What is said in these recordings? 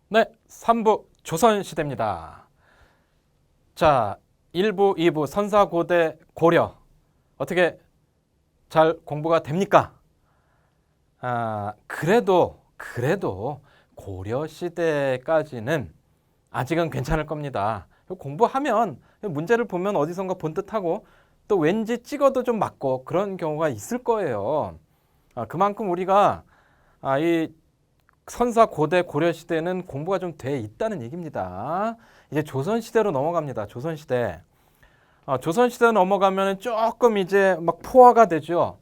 네, 3부 조선시대입니다. 자, 1부, 2부 선사고대 고려 어떻게 잘 공부가 됩니까? 그래도 고려 시대까지는 아직은 괜찮을 겁니다. 공부하면 문제를 보면 어디선가 본 듯하고 또 왠지 찍어도 좀 맞고 그런 경우가 있을 거예요. 그만큼 우리가 이 선사 고대 고려 시대는 공부가 좀 돼 있다는 얘기입니다. 이제 조선 시대로 넘어갑니다. 조선 시대. 조선 시대 넘어가면 조금 이제 막 포화가 되죠.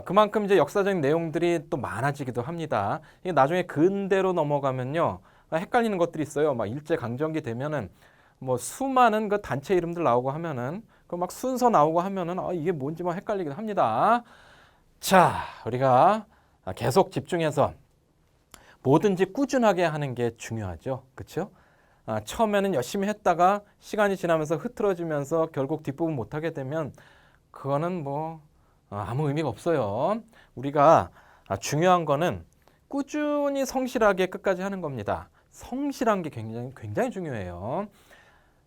그만큼 이제 역사적인 내용들이 또 많아지기도 합니다. 이게 나중에 근대로 넘어가면요, 헷갈리는 것들이 있어요. 막 일제 강점기 되면은 뭐 수많은 그 단체 이름들 나오고 하면은 그 막 순서 나오고 하면은 이게 뭔지 막 헷갈리기도 합니다. 자, 우리가 계속 집중해서 뭐든지 꾸준하게 하는 게 중요하죠. 그렇죠? 처음에는 열심히 했다가 시간이 지나면서 흐트러지면서 결국 뒷부분 못하게 되면 그거는 뭐 아무 의미가 없어요. 우리가 중요한 거는 꾸준히 성실하게 끝까지 하는 겁니다. 성실한 게 굉장히 중요해요.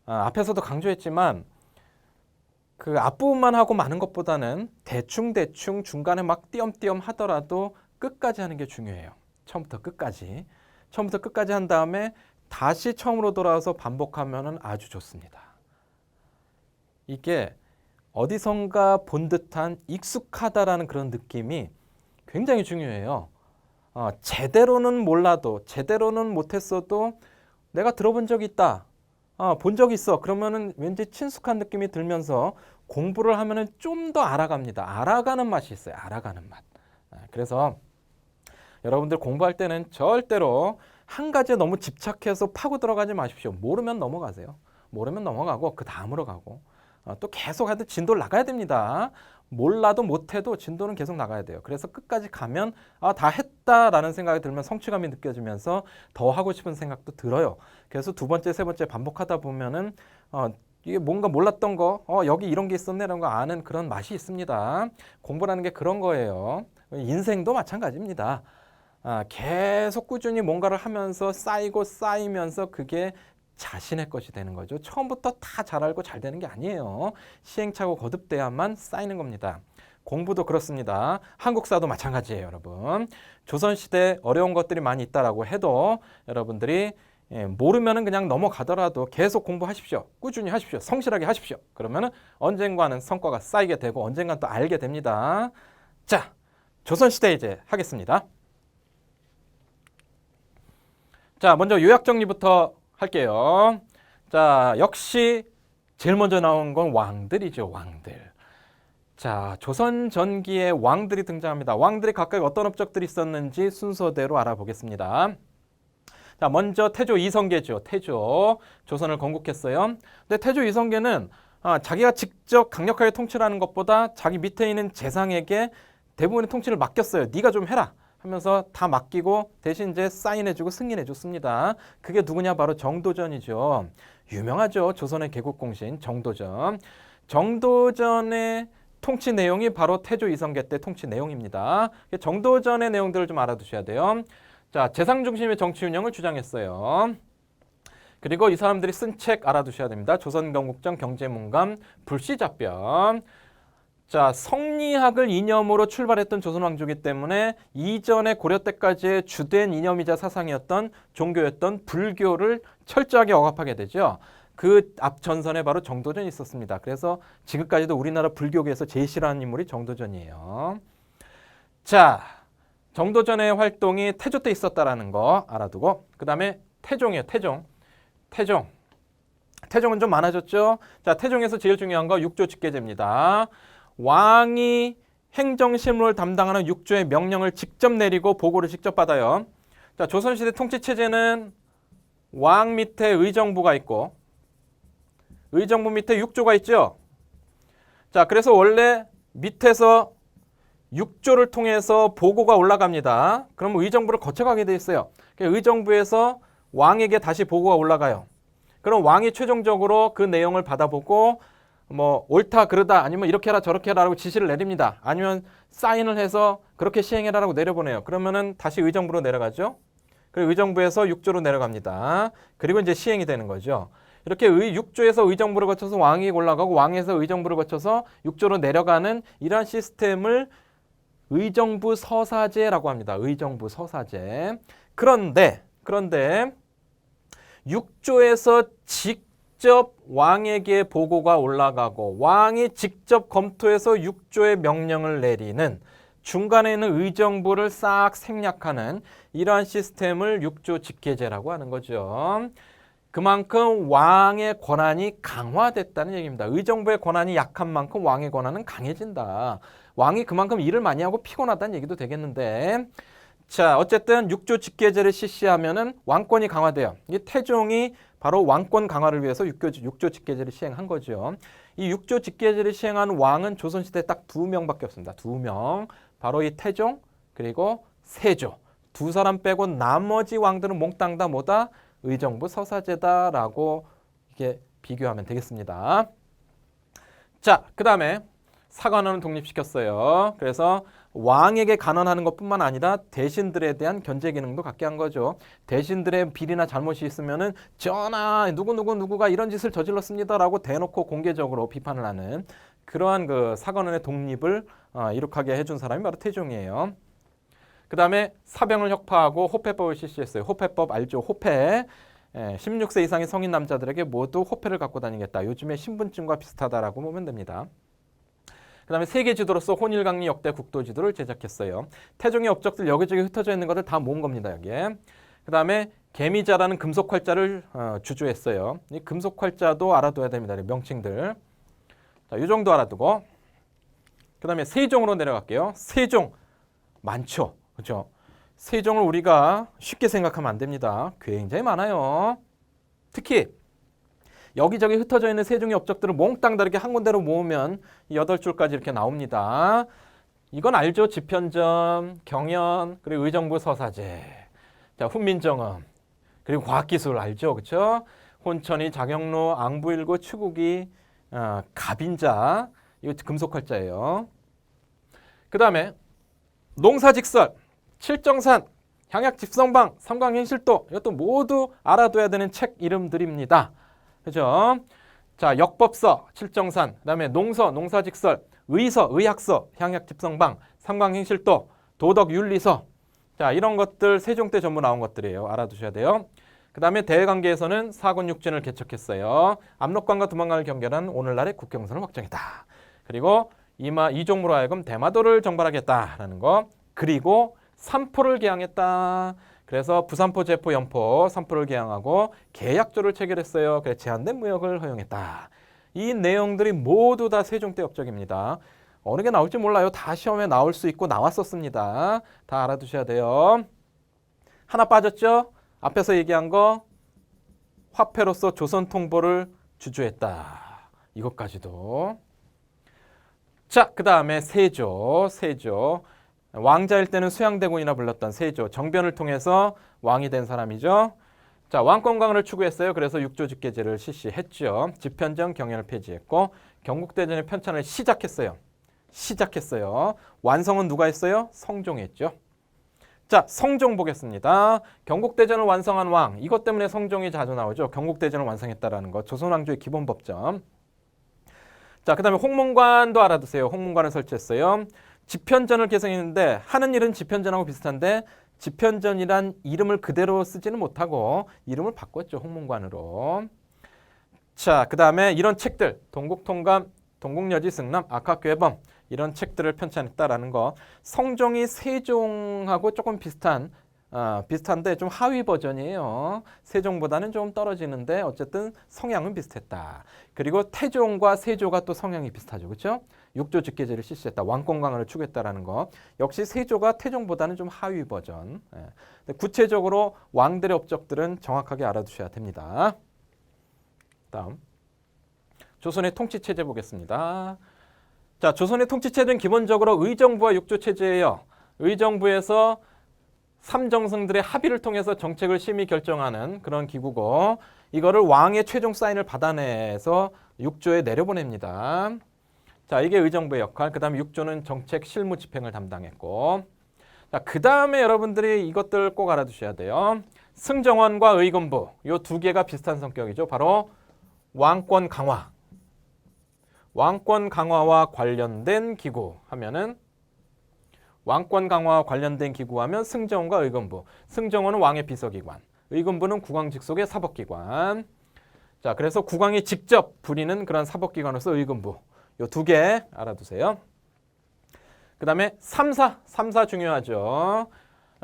앞에서도 강조했지만 그 앞부분만 하고 마는 것보다는 대충 중간에 막 띄엄띄엄 하더라도 끝까지 하는 게 중요해요. 처음부터 끝까지 한 다음에 다시 처음으로 돌아와서 반복하면 아주 좋습니다. 이게 어디선가 본 듯한 익숙하다라는 그런 느낌이 굉장히 중요해요. 제대로는 몰라도 제대로는 못했어도 내가 들어본 적이 있다. 본 적이 있어. 그러면은 왠지 친숙한 느낌이 들면서 공부를 하면은 좀 더 알아갑니다. 알아가는 맛이 있어요. 알아가는 맛. 그래서 여러분들 공부할 때는 절대로 한 가지에 너무 집착해서 파고 들어가지 마십시오. 모르면 넘어가세요. 모르면 넘어가고 그 다음으로 가고 또 계속 하여튼 진도를 나가야 됩니다. 몰라도 못해도 진도는 계속 나가야 돼요. 그래서 끝까지 가면 다 했다라는 생각이 들면 성취감이 느껴지면서 더 하고 싶은 생각도 들어요. 그래서 두 번째, 세 번째 반복하다 보면은 이게 뭔가 몰랐던 거, 여기 이런 게 있었네라는 거 아는 그런 맛이 있습니다. 공부라는 게 그런 거예요. 인생도 마찬가지입니다. 계속 꾸준히 뭔가를 하면서 쌓이면서 그게 자신의 것이 되는 거죠. 처음부터 다 잘 알고 잘 되는 게 아니에요. 시행착오 거듭돼야만 쌓이는 겁니다. 공부도 그렇습니다. 한국사도 마찬가지예요, 여러분. 조선시대 어려운 것들이 많이 있다라고 해도 여러분들이 모르면은 그냥 넘어가더라도 계속 공부하십시오. 꾸준히 하십시오. 성실하게 하십시오. 그러면은 언젠가는 성과가 쌓이게 되고 언젠가는 또 알게 됩니다. 자, 조선시대 이제 하겠습니다. 자, 먼저 요약 정리부터 할게요. 자, 역시 제일 먼저 나온 건 왕들이죠, 왕들. 자, 조선 전기에 왕들이 등장합니다. 왕들이 각각 어떤 업적들이 있었는지 순서대로 알아보겠습니다. 자, 먼저 태조 이성계죠. 태조. 조선을 건국했어요. 근데 태조 이성계는 자기가 직접 강력하게 통치하는 것보다 자기 밑에 있는 재상에게 대부분의 통치를 맡겼어요. 네가 좀 해라 하면서 다 맡기고 대신 이제 사인해주고 승인해줬습니다. 그게 누구냐? 바로 정도전이죠. 유명하죠. 조선의 개국공신 정도전. 정도전의 통치 내용이 바로 태조 이성계 때 통치 내용입니다. 정도전의 내용들을 좀 알아두셔야 돼요. 자, 재상 중심의 정치 운영을 주장했어요. 그리고 이 사람들이 쓴 책 알아두셔야 됩니다. 조선건국정 경제문감 불시잡변. 자, 성리학을 이념으로 출발했던 조선 왕조이기 때문에 이전에 고려 때까지의 주된 이념이자 사상이었던 종교였던 불교를 철저하게 억압하게 되죠. 그 앞 전선에 바로 정도전이 있었습니다. 그래서 지금까지도 우리나라 불교계에서 제일 싫어하는 인물이 정도전이에요. 자, 정도전의 활동이 태조 때 있었다라는 거 알아두고 그 다음에 태종이에요. 태종은 좀 많아졌죠. 자, 태종에서 제일 중요한 거 육조 직계제입니다. 왕이 행정실무를 담당하는 육조의 명령을 직접 내리고 보고를 직접 받아요. 자, 조선시대 통치체제는 왕 밑에 의정부가 있고 의정부 밑에 육조가 있죠. 자, 그래서 원래 밑에서 육조를 통해서 보고가 올라갑니다. 그럼 의정부를 거쳐가게 돼 있어요. 의정부에서 왕에게 다시 보고가 올라가요. 그럼 왕이 최종적으로 그 내용을 받아보고 뭐 옳다 그르다 아니면 이렇게 해라 저렇게 해라라고 지시를 내립니다. 아니면 사인을 해서 그렇게 시행해라라고 내려보내요. 그러면은 다시 의정부로 내려가죠. 그리고 의정부에서 6조로 내려갑니다. 그리고 이제 시행이 되는 거죠. 이렇게 6조에서 의정부를 거쳐서 왕이 올라가고 왕에서 의정부를 거쳐서 6조로 내려가는 이러한 시스템을 의정부 서사제라고 합니다. 의정부 서사제. 그런데 6조에서 직접 왕에게 보고가 올라가고 왕이 직접 검토해서 6조의 명령을 내리는 중간에 있는 의정부를 싹 생략하는 이러한 시스템을 6조 직계제라고 하는 거죠. 그만큼 왕의 권한이 강화됐다는 얘기입니다. 의정부의 권한이 약한 만큼 왕의 권한은 강해진다. 왕이 그만큼 일을 많이 하고 피곤하다는 얘기도 되겠는데, 자, 어쨌든 6조 직계제를 실시하면은 왕권이 강화돼요. 이 태종이 바로 왕권 강화를 위해서 6조 직계제를 시행한 거죠. 이 6조 직계제를 시행한 왕은 조선시대에 딱 2명밖에 없습니다. 2명. 바로 이 태종 그리고 세조. 두 사람 빼고 나머지 왕들은 몽땅 다 뭐다? 의정부 서사제다라고 이게 비교하면 되겠습니다. 자, 그 다음에 사관원을 독립시켰어요. 그래서 왕에게 간언하는 것뿐만 아니라 대신들에 대한 견제 기능도 갖게 한 거죠. 대신들의 비리나 잘못이 있으면은 전하 누구가 이런 짓을 저질렀습니다라고 대놓고 공개적으로 비판을 하는 그러한 그 사관원의 독립을 이룩하게 해준 사람이 바로 태종이에요. 그 다음에 사병을 혁파하고 호패법을 실시했어요. 호패법 알죠? 호패. 16세 이상의 성인 남자들에게 모두 호패를 갖고 다니겠다. 요즘에 신분증과 비슷하다라고 보면 됩니다. 그 다음에 세계 지도로서 혼일강리 역대 국도 지도를 제작했어요. 태종의 업적들 여기저기 흩어져 있는 것을 다 모은 겁니다. 여기에. 그 다음에 개미자라는 금속 활자를 주조했어요. 이 금속 활자도 알아둬야 됩니다. 명칭들. 자, 이 정도 알아두고 그 다음에 세종으로 내려갈게요. 세종 많죠. 그렇죠? 세종을 우리가 쉽게 생각하면 안 됩니다. 굉장히 많아요. 특히 여기저기 흩어져 있는 세종의 업적들을 몽땅 다르게 한 군데로 모으면 8줄까지 이렇게 나옵니다. 이건 알죠? 집현전, 경연, 그리고 의정부 서사제, 자, 훈민정음, 그리고 과학기술 알죠? 그렇죠? 혼천이, 장영로, 앙부일고, 추국이, 갑인자, 이거 금속활자예요. 그 다음에 농사직설, 칠정산, 향약집성방, 삼광행실도 이것도 모두 알아둬야 되는 책 이름들입니다. 그죠? 자, 역법서, 칠정산, 그다음에 농서, 농사직설, 의서, 의학서, 향약집성방, 삼광행실도, 도덕윤리서. 자, 이런 것들 세종 때 전부 나온 것들이에요. 알아두셔야 돼요. 그다음에 대외관계에서는 사군육진을 개척했어요. 압록강과 두만강을 경계하는 오늘날의 국경선을 확정했다. 그리고 이종무로 하여금 대마도를 정발하겠다라는 거. 그리고 삼포를 개항했다. 그래서 부산포, 제포, 연포, 삼포를 개항하고 계약조를 체결했어요. 그래서 제한된 무역을 허용했다. 이 내용들이 모두 다 세종 때 업적입니다. 어느 게 나올지 몰라요. 다 시험에 나올 수 있고 나왔었습니다. 다 알아두셔야 돼요. 하나 빠졌죠? 앞에서 얘기한 거 화폐로서 조선 통보를 주주했다. 이것까지도. 자, 그 다음에 세조. 왕자일 때는 수양대군이나 불렀던 세조. 정변을 통해서 왕이 된 사람이죠. 자, 왕권강화를 추구했어요. 그래서 6조 직계제를 실시했죠. 집현전, 경연을 폐지했고 경국대전의 편찬을 시작했어요. 완성은 누가 했어요? 성종이 했죠. 자, 성종 보겠습니다. 경국대전을 완성한 왕. 이것 때문에 성종이 자주 나오죠. 경국대전을 완성했다라는 것. 조선왕조의 기본 법점. 자, 그 다음에 홍문관도 알아두세요. 홍문관을 설치했어요. 집현전을 개성했는데 하는 일은 집현전하고 비슷한데 집현전이란 이름을 그대로 쓰지는 못하고 이름을 바꿨죠. 홍문관으로. 자, 그 다음에 이런 책들 동국통감, 동국여지승남, 악학괴범 이런 책들을 편찬했다라는 거. 성종이 세종하고 조금 비슷한데 좀 하위 버전이에요. 세종보다는 좀 떨어지는데 어쨌든 성향은 비슷했다. 그리고 태종과 세조가 또 성향이 비슷하죠. 그렇죠? 6조 직계제를 실시했다. 왕권 강화를 추구했다라는 거. 역시 세조가 태종보다는 좀 하위 버전. 구체적으로 왕들의 업적들은 정확하게 알아두셔야 됩니다. 다음 조선의 통치체제 보겠습니다. 자, 조선의 통치체제는 기본적으로 의정부와 6조 체제예요. 의정부에서 삼정승들의 합의를 통해서 정책을 심의 결정하는 그런 기구고 이거를 왕의 최종 사인을 받아내서 6조에 내려보냅니다. 자, 이게 의정부의 역할. 그 다음에 6조는 정책 실무 집행을 담당했고 자, 그 다음에 여러분들이 이것들 꼭 알아두셔야 돼요. 승정원과 의금부 이 두 개가 비슷한 성격이죠. 바로 왕권 강화. 왕권 강화와 관련된 기구 하면은 왕권 강화와 관련된 기구 하면 승정원과 의금부. 승정원은 왕의 비서기관, 의금부는 국왕 직속의 사법기관. 자, 그래서 국왕이 직접 부리는 그런 사법기관으로서 의금부. 이 두 개 알아두세요. 그 다음에 3사 중요하죠.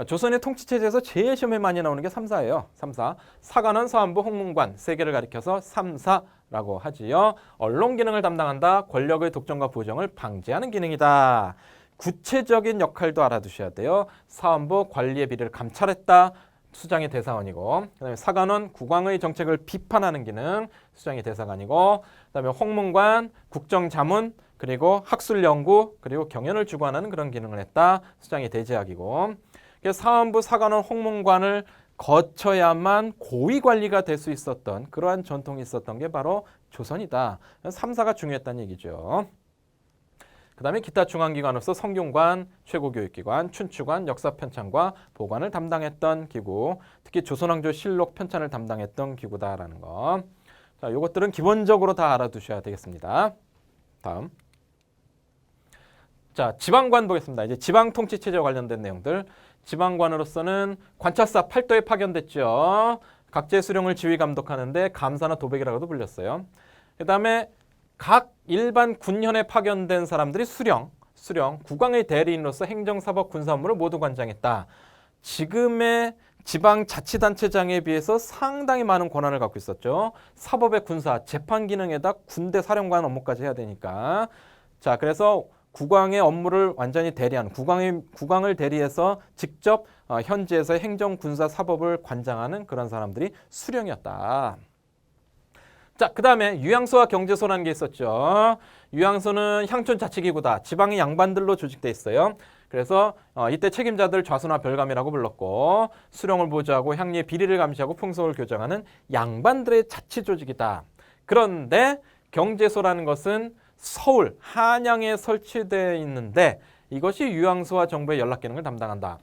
조선의 통치체제에서 제일 시험에 많이 나오는 게 3사예요. 3사. 사관원, 서한부, 홍문관 세 개를 가리켜서 3사라고 하지요. 언론 기능을 담당한다. 권력의 독점과 부정을 방지하는 기능이다. 구체적인 역할도 알아두셔야 돼요. 사헌부 관리의 비리를 감찰했다. 수장이 대사관이고, 그다음에 사관원 국왕의 정책을 비판하는 기능, 수장이 대사관이고, 그다음에 홍문관 국정자문 그리고 학술연구 그리고 경연을 주관하는 그런 기능을 했다. 수장이 대제학이고, 사헌부, 사관원, 홍문관을 거쳐야만 고위 관리가 될 수 있었던 그러한 전통이 있었던 게 바로 조선이다. 3사가 중요했다는 얘기죠. 그 다음에 기타 중앙기관으로서 성균관, 최고교육기관, 춘추관, 역사편찬과 보관을 담당했던 기구, 특히 조선왕조 실록 편찬을 담당했던 기구다라는 거. 자, 요것들은 기본적으로 다 알아두셔야 되겠습니다. 다음. 자, 지방관 보겠습니다. 이제 지방통치체제와 관련된 내용들. 지방관으로서는 관찰사 8도에 파견됐죠. 각지의 수령을 지휘 감독하는데 감사나 도백이라고도 불렸어요. 그 다음에 각 일반 군현에 파견된 사람들이 수령, 국왕의 대리인으로서 행정사법 군사 업무를 모두 관장했다. 지금의 지방자치단체장에 비해서 상당히 많은 권한을 갖고 있었죠. 사법의 군사, 재판 기능에다 군대 사령관 업무까지 해야 되니까. 자, 그래서 국왕의 업무를 완전히 대리하는, 국왕을 대리해서 직접 현지에서 행정, 군사, 사법을 관장하는 그런 사람들이 수령이었다. 자, 그 다음에 유양소와 경제소라는 게 있었죠. 유양소는 향촌자치기구다. 지방의 양반들로 조직돼 있어요. 그래서 이때 책임자들 좌수나 별감이라고 불렀고, 수령을 보좌하고 향리의 비리를 감시하고 풍속을 교정하는 양반들의 자치조직이다. 그런데 경제소라는 것은 서울, 한양에 설치되어 있는데 이것이 유양소와 정부의 연락 기능을 담당한다.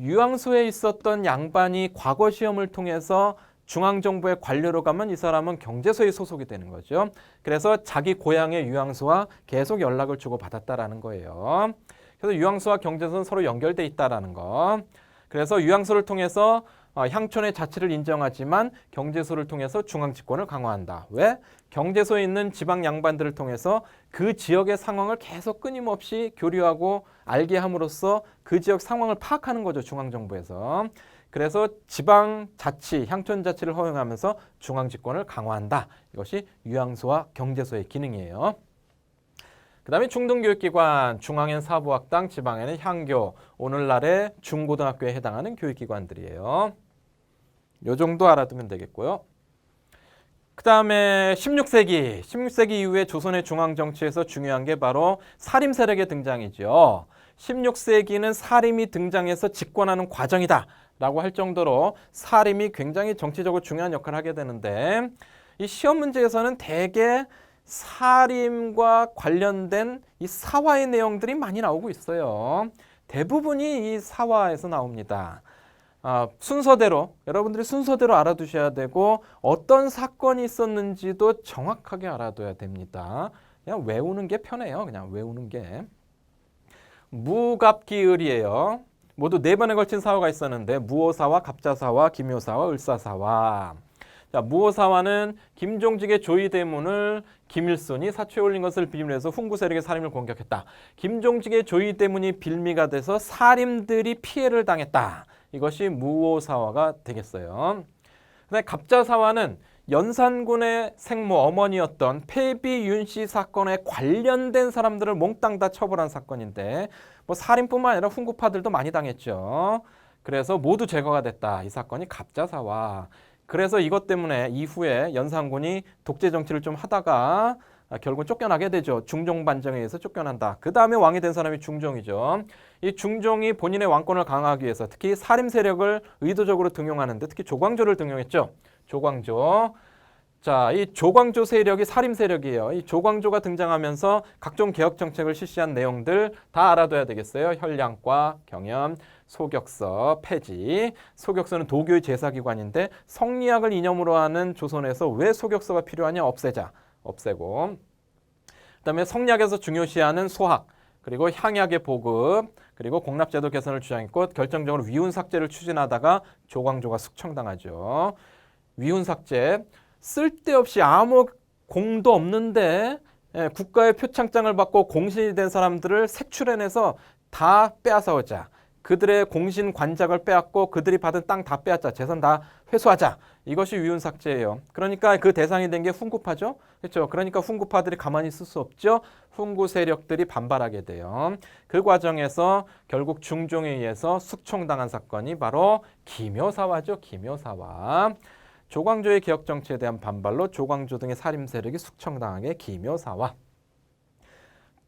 유양소에 있었던 양반이 과거 시험을 통해서 중앙정부의 관료로 가면 이 사람은 경제소에 소속이 되는 거죠. 그래서 자기 고향의 유양소와 계속 연락을 주고받았다라는 거예요. 그래서 유양소와 경제소는 서로 연결돼 있다라는 거. 그래서 유양소를 통해서 향촌의 자치를 인정하지만 경제소를 통해서 중앙집권을 강화한다. 왜? 경제소에 있는 지방 양반들을 통해서 그 지역의 상황을 계속 끊임없이 교류하고 알게 함으로써 그 지역 상황을 파악하는 거죠. 중앙정부에서. 그래서 지방자치, 향촌자치를 허용하면서 중앙집권을 강화한다. 이것이 유양소와 경제소의 기능이에요. 그 다음에 중등교육기관, 중앙엔 사부학당, 지방에는 향교, 오늘날의 중고등학교에 해당하는 교육기관들이에요. 요 정도 알아두면 되겠고요. 그 다음에 16세기 이후에 조선의 중앙정치에서 중요한 게 바로 사림 세력의 등장이죠. 16세기는 사림이 등장해서 집권하는 과정이다 라고 할 정도로 사림이 굉장히 정치적으로 중요한 역할을 하게 되는데, 이 시험 문제에서는 대개 사림과 관련된 이 사화의 내용들이 많이 나오고 있어요. 대부분이 이 사화에서 나옵니다. 순서대로, 여러분들이 순서대로 알아두셔야 되고 어떤 사건이 있었는지도 정확하게 알아둬야 됩니다. 그냥 외우는 게 편해요. 그냥 외우는 게. 무갑기을이에요. 모두 4번에 걸친 사화가 있었는데 무오사화, 갑자사화, 김효사화, 을사사화. 자, 무오사화는 김종직의 조의대문을 김일손이 사초에 올린 것을 빌미로 해서 훈구 세력의 사림을 공격했다. 김종직의 조의대문이 빌미가 돼서 사림들이 피해를 당했다. 이것이 무오사화가 되겠어요. 그다음에 갑자사화는 연산군의 생모 어머니였던 폐비윤씨 사건에 관련된 사람들을 몽땅 다 처벌한 사건인데, 뭐 살인뿐만 아니라 훈구파들도 많이 당했죠. 그래서 모두 제거가 됐다. 이 사건이 갑자사화. 그래서 이것 때문에 이후에 연산군이 독재 정치를 좀 하다가 결국 쫓겨나게 되죠. 중종 반정에 의해서 쫓겨난다. 그 다음에 왕이 된 사람이 중종이죠. 이 중종이 본인의 왕권을 강화하기 위해서 특히 사림 세력을 의도적으로 등용하는데 특히 조광조를 등용했죠. 조광조. 자, 이 조광조 세력이 사림 세력이에요. 이 조광조가 등장하면서 각종 개혁 정책을 실시한 내용들 다 알아둬야 되겠어요. 혈량과 경연. 소격서 폐지. 소격서는 도교의 제사기관인데 성리학을 이념으로 하는 조선에서 왜 소격서가 필요하냐? 없애자. 없애고. 그다음에 성리학에서 중요시하는 소학, 그리고 향약의 보급, 그리고 공납제도 개선을 주장했고 결정적으로 위훈 삭제를 추진하다가 조광조가 숙청당하죠. 위훈 삭제, 쓸데없이 아무 공도 없는데 국가의 표창장을 받고 공신이 된 사람들을 색출해내서 다 빼앗아오자. 그들의 공신 관작을 빼앗고 그들이 받은 땅 다 빼앗자. 재산 다 회수하자. 이것이 위훈 삭제예요. 그러니까 그 대상이 된 게 훈구파죠. 그렇죠. 그러니까 훈구파들이 가만히 있을 수 없죠. 훈구 세력들이 반발하게 돼요. 그 과정에서 결국 중종에 의해서 숙청당한 사건이 바로 기묘사화죠. 기묘사화. 조광조의 개혁 정치에 대한 반발로 조광조 등의 살림 세력이 숙청당하게 기묘사화.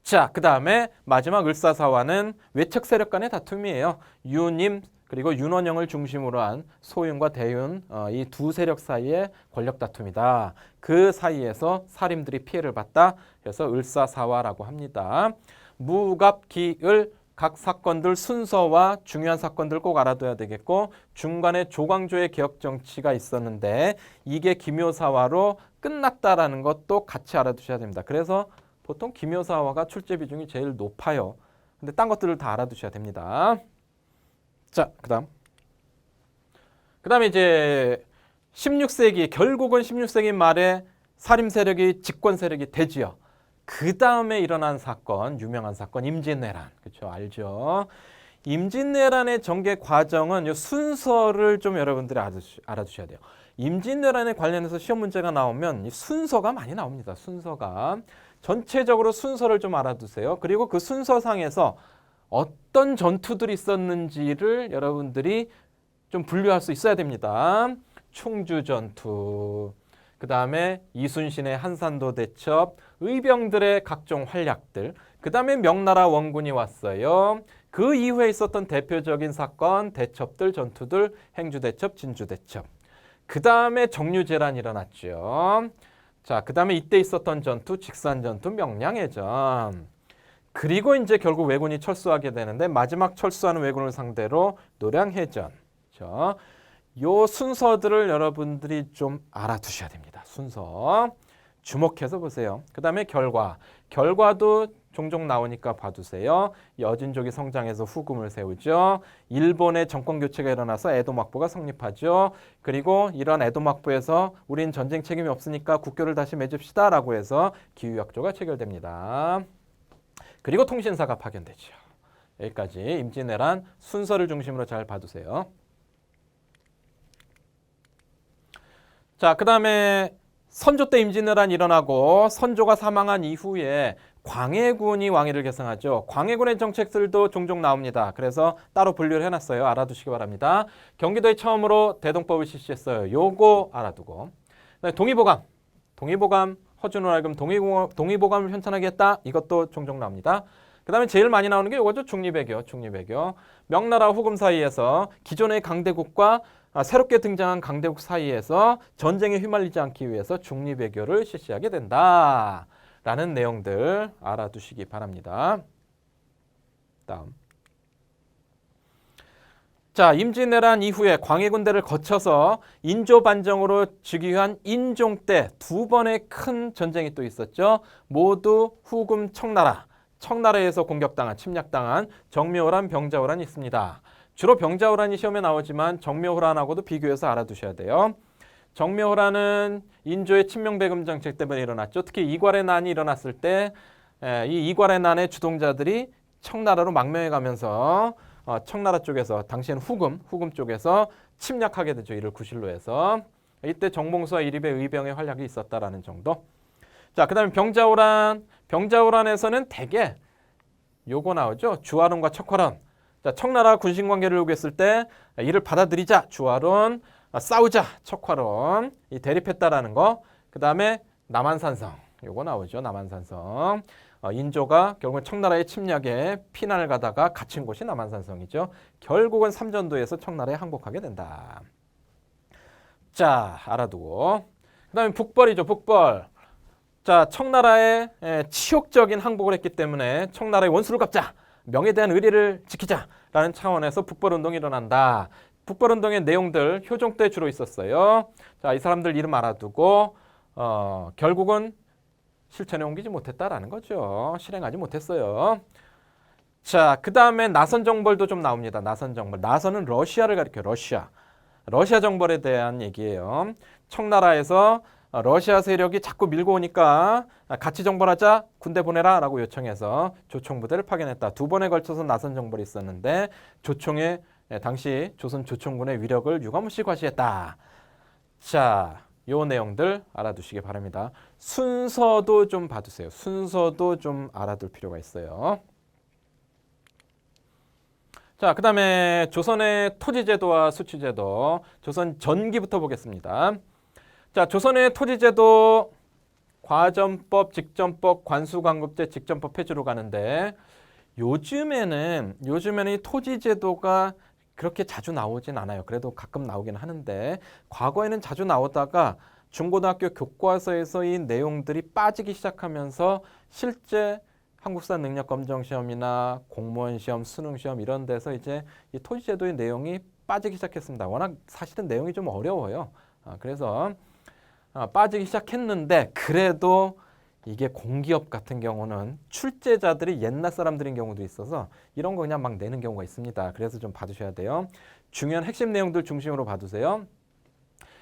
자, 그 다음에 마지막 을사사화는 외척 세력 간의 다툼이에요. 유님 그리고 윤원영을 중심으로 한 소윤과 대윤 이 두 세력 사이의 권력 다툼이다. 그 사이에서 살인들이 피해를 봤다. 그래서 을사사화라고 합니다. 무갑기을 각 사건들 순서와 중요한 사건들 꼭 알아둬야 되겠고 중간에 조광조의 개혁 정치가 있었는데 이게 기묘사화로 끝났다라는 것도 같이 알아두셔야 됩니다. 그래서 보통 기묘사화가 출제 비중이 제일 높아요. 근데 딴 것들을 다 알아두셔야 됩니다. 자, 그다음에 이제 16세기 결국은 16세기 말에 살림 세력이 집권 세력이 되지요. 그 다음에 일어난 사건, 유명한 사건 임진왜란, 그렇죠, 알죠? 임진왜란의 전개 과정은 이 순서를 좀 여러분들이 알아두셔야 돼요. 임진왜란에 관련해서 시험 문제가 나오면 이 순서가 많이 나옵니다. 순서가 전체적으로 순서를 좀 알아두세요. 그리고 그 순서상에서 어떤 전투들이 있었는지를 여러분들이 좀 분류할 수 있어야 됩니다. 충주 전투, 그 다음에 이순신의 한산도 대첩, 의병들의 각종 활약들, 그 다음에 명나라 원군이 왔어요. 그 이후에 있었던 대표적인 사건, 대첩들, 전투들, 행주대첩, 진주대첩. 그 다음에 정류재란이 일어났죠. 자, 그 다음에 이때 있었던 전투, 직산전투, 명량해전. 그리고 이제 결국 왜군이 철수하게 되는데 마지막 철수하는 왜군을 상대로 노량해전. 그렇죠? 요 순서들을 여러분들이 좀 알아두셔야 됩니다. 순서 주목해서 보세요. 그 다음에 결과도 종종 나오니까 봐두세요. 여진족이 성장해서 후금을 세우죠. 일본의 정권 교체가 일어나서 에도막부가 성립하죠. 그리고 이런 에도막부에서 우린 전쟁 책임이 없으니까 국교를 다시 맺읍시다 라고 해서 기후약조가 체결됩니다. 그리고 통신사가 파견되죠. 여기까지 임진왜란 순서를 중심으로 잘 봐두세요. 자, 그 다음에 선조 때 임진왜란이 일어나고 선조가 사망한 이후에 광해군이 왕위를 계승하죠. 광해군의 정책들도 종종 나옵니다. 그래서 따로 분류를 해놨어요. 알아두시기 바랍니다. 경기도에 처음으로 대동법을 실시했어요. 요거 알아두고. 동의보감 허준으로 하여금 동의보감을 현천하게 했다. 이것도 종종 나옵니다. 그 다음에 제일 많이 나오는 게 이거죠. 중립외교. 명나라 후금 사이에서 기존의 강대국과 새롭게 등장한 강대국 사이에서 전쟁에 휘말리지 않기 위해서 중립외교를 실시하게 된다라는 내용들 알아두시기 바랍니다. 다음. 자, 임진왜란 이후에 광해군대를 거쳐서 인조 반정으로 즉위한 인종 때 두 번의 큰 전쟁이 또 있었죠. 모두 후금 청나라에서 공격당한 침략당한 정묘호란, 병자호란이 있습니다. 주로 병자호란이 시험에 나오지만 정묘호란하고도 비교해서 알아두셔야 돼요. 정묘호란은 인조의 친명배금 정책 때문에 일어났죠. 특히 이괄의 난이 일어났을 때 이 이괄의 난의 주동자들이 청나라로 망명해 가면서 청나라 쪽에서 당시에는 후금 쪽에서 침략하게 되죠. 이를 구실로 해서. 이때 정봉수와 이립의 의병의 활약이 있었다라는 정도. 자, 그 다음에 병자호란에서는 대개 요거 나오죠. 주화론과 척화론. 자, 청나라 군신관계를 요구했을 때 이를 받아들이자 주화론, 싸우자 척화론. 이 대립했다라는 거. 그 다음에 남한산성. 요거 나오죠. 남한산성. 인조가 결국은 청나라의 침략에 피난을 가다가 갇힌 곳이 남한산성이죠. 결국은 삼전도에서 청나라에 항복하게 된다. 자, 알아두고. 그 다음에 북벌이죠. 북벌. 자, 청나라에 치욕적인 항복을 했기 때문에 청나라의 원수를 갚자. 명에 대한 의리를 지키자 라는 차원에서 북벌운동이 일어난다. 북벌운동의 내용들 효종 때 주로 있었어요. 자, 이 사람들 이름 알아두고 결국은 실천에 옮기지 못했다라는 거죠. 실행하지 못했어요. 자, 그 다음에 나선 정벌도 좀 나옵니다. 나선 정벌. 나선은 러시아를 가리켜요. 러시아 정벌에 대한 얘기예요. 청나라에서 러시아 세력이 자꾸 밀고 오니까 같이 정벌하자, 군대 보내라 라고 요청해서 조총부대를 파견했다. 두 번에 걸쳐서 나선 정벌이 있었는데 조총의 당시 조선 조총군의 위력을 유감없이 과시했다. 자, 요 내용들 알아두시기 바랍니다. 순서도 좀 봐두세요. 순서도 좀 알아둘 필요가 있어요. 자, 그 다음에 조선의 토지제도와 수취제도, 조선 전기부터 보겠습니다. 자, 조선의 토지제도 과전법, 직전법, 관수관급제, 직전법 폐지로 가는데 요즘에는 이 토지제도가 그렇게 자주 나오진 않아요. 그래도 가끔 나오긴 하는데 과거에는 자주 나오다가 중고등학교 교과서에서 이 내용들이 빠지기 시작하면서 실제 한국사 능력검정시험이나 공무원 시험, 수능 시험 이런 데서 이제 이 토지제도의 내용이 빠지기 시작했습니다. 워낙 사실은 내용이 좀 어려워요. 그래서 빠지기 시작했는데 그래도 이게 공기업 같은 경우는 출제자들이 옛날 사람들인 경우도 있어서 이런 거 그냥 막 내는 경우가 있습니다. 그래서 좀 봐두셔야 돼요. 중요한 핵심 내용들 중심으로 봐두세요.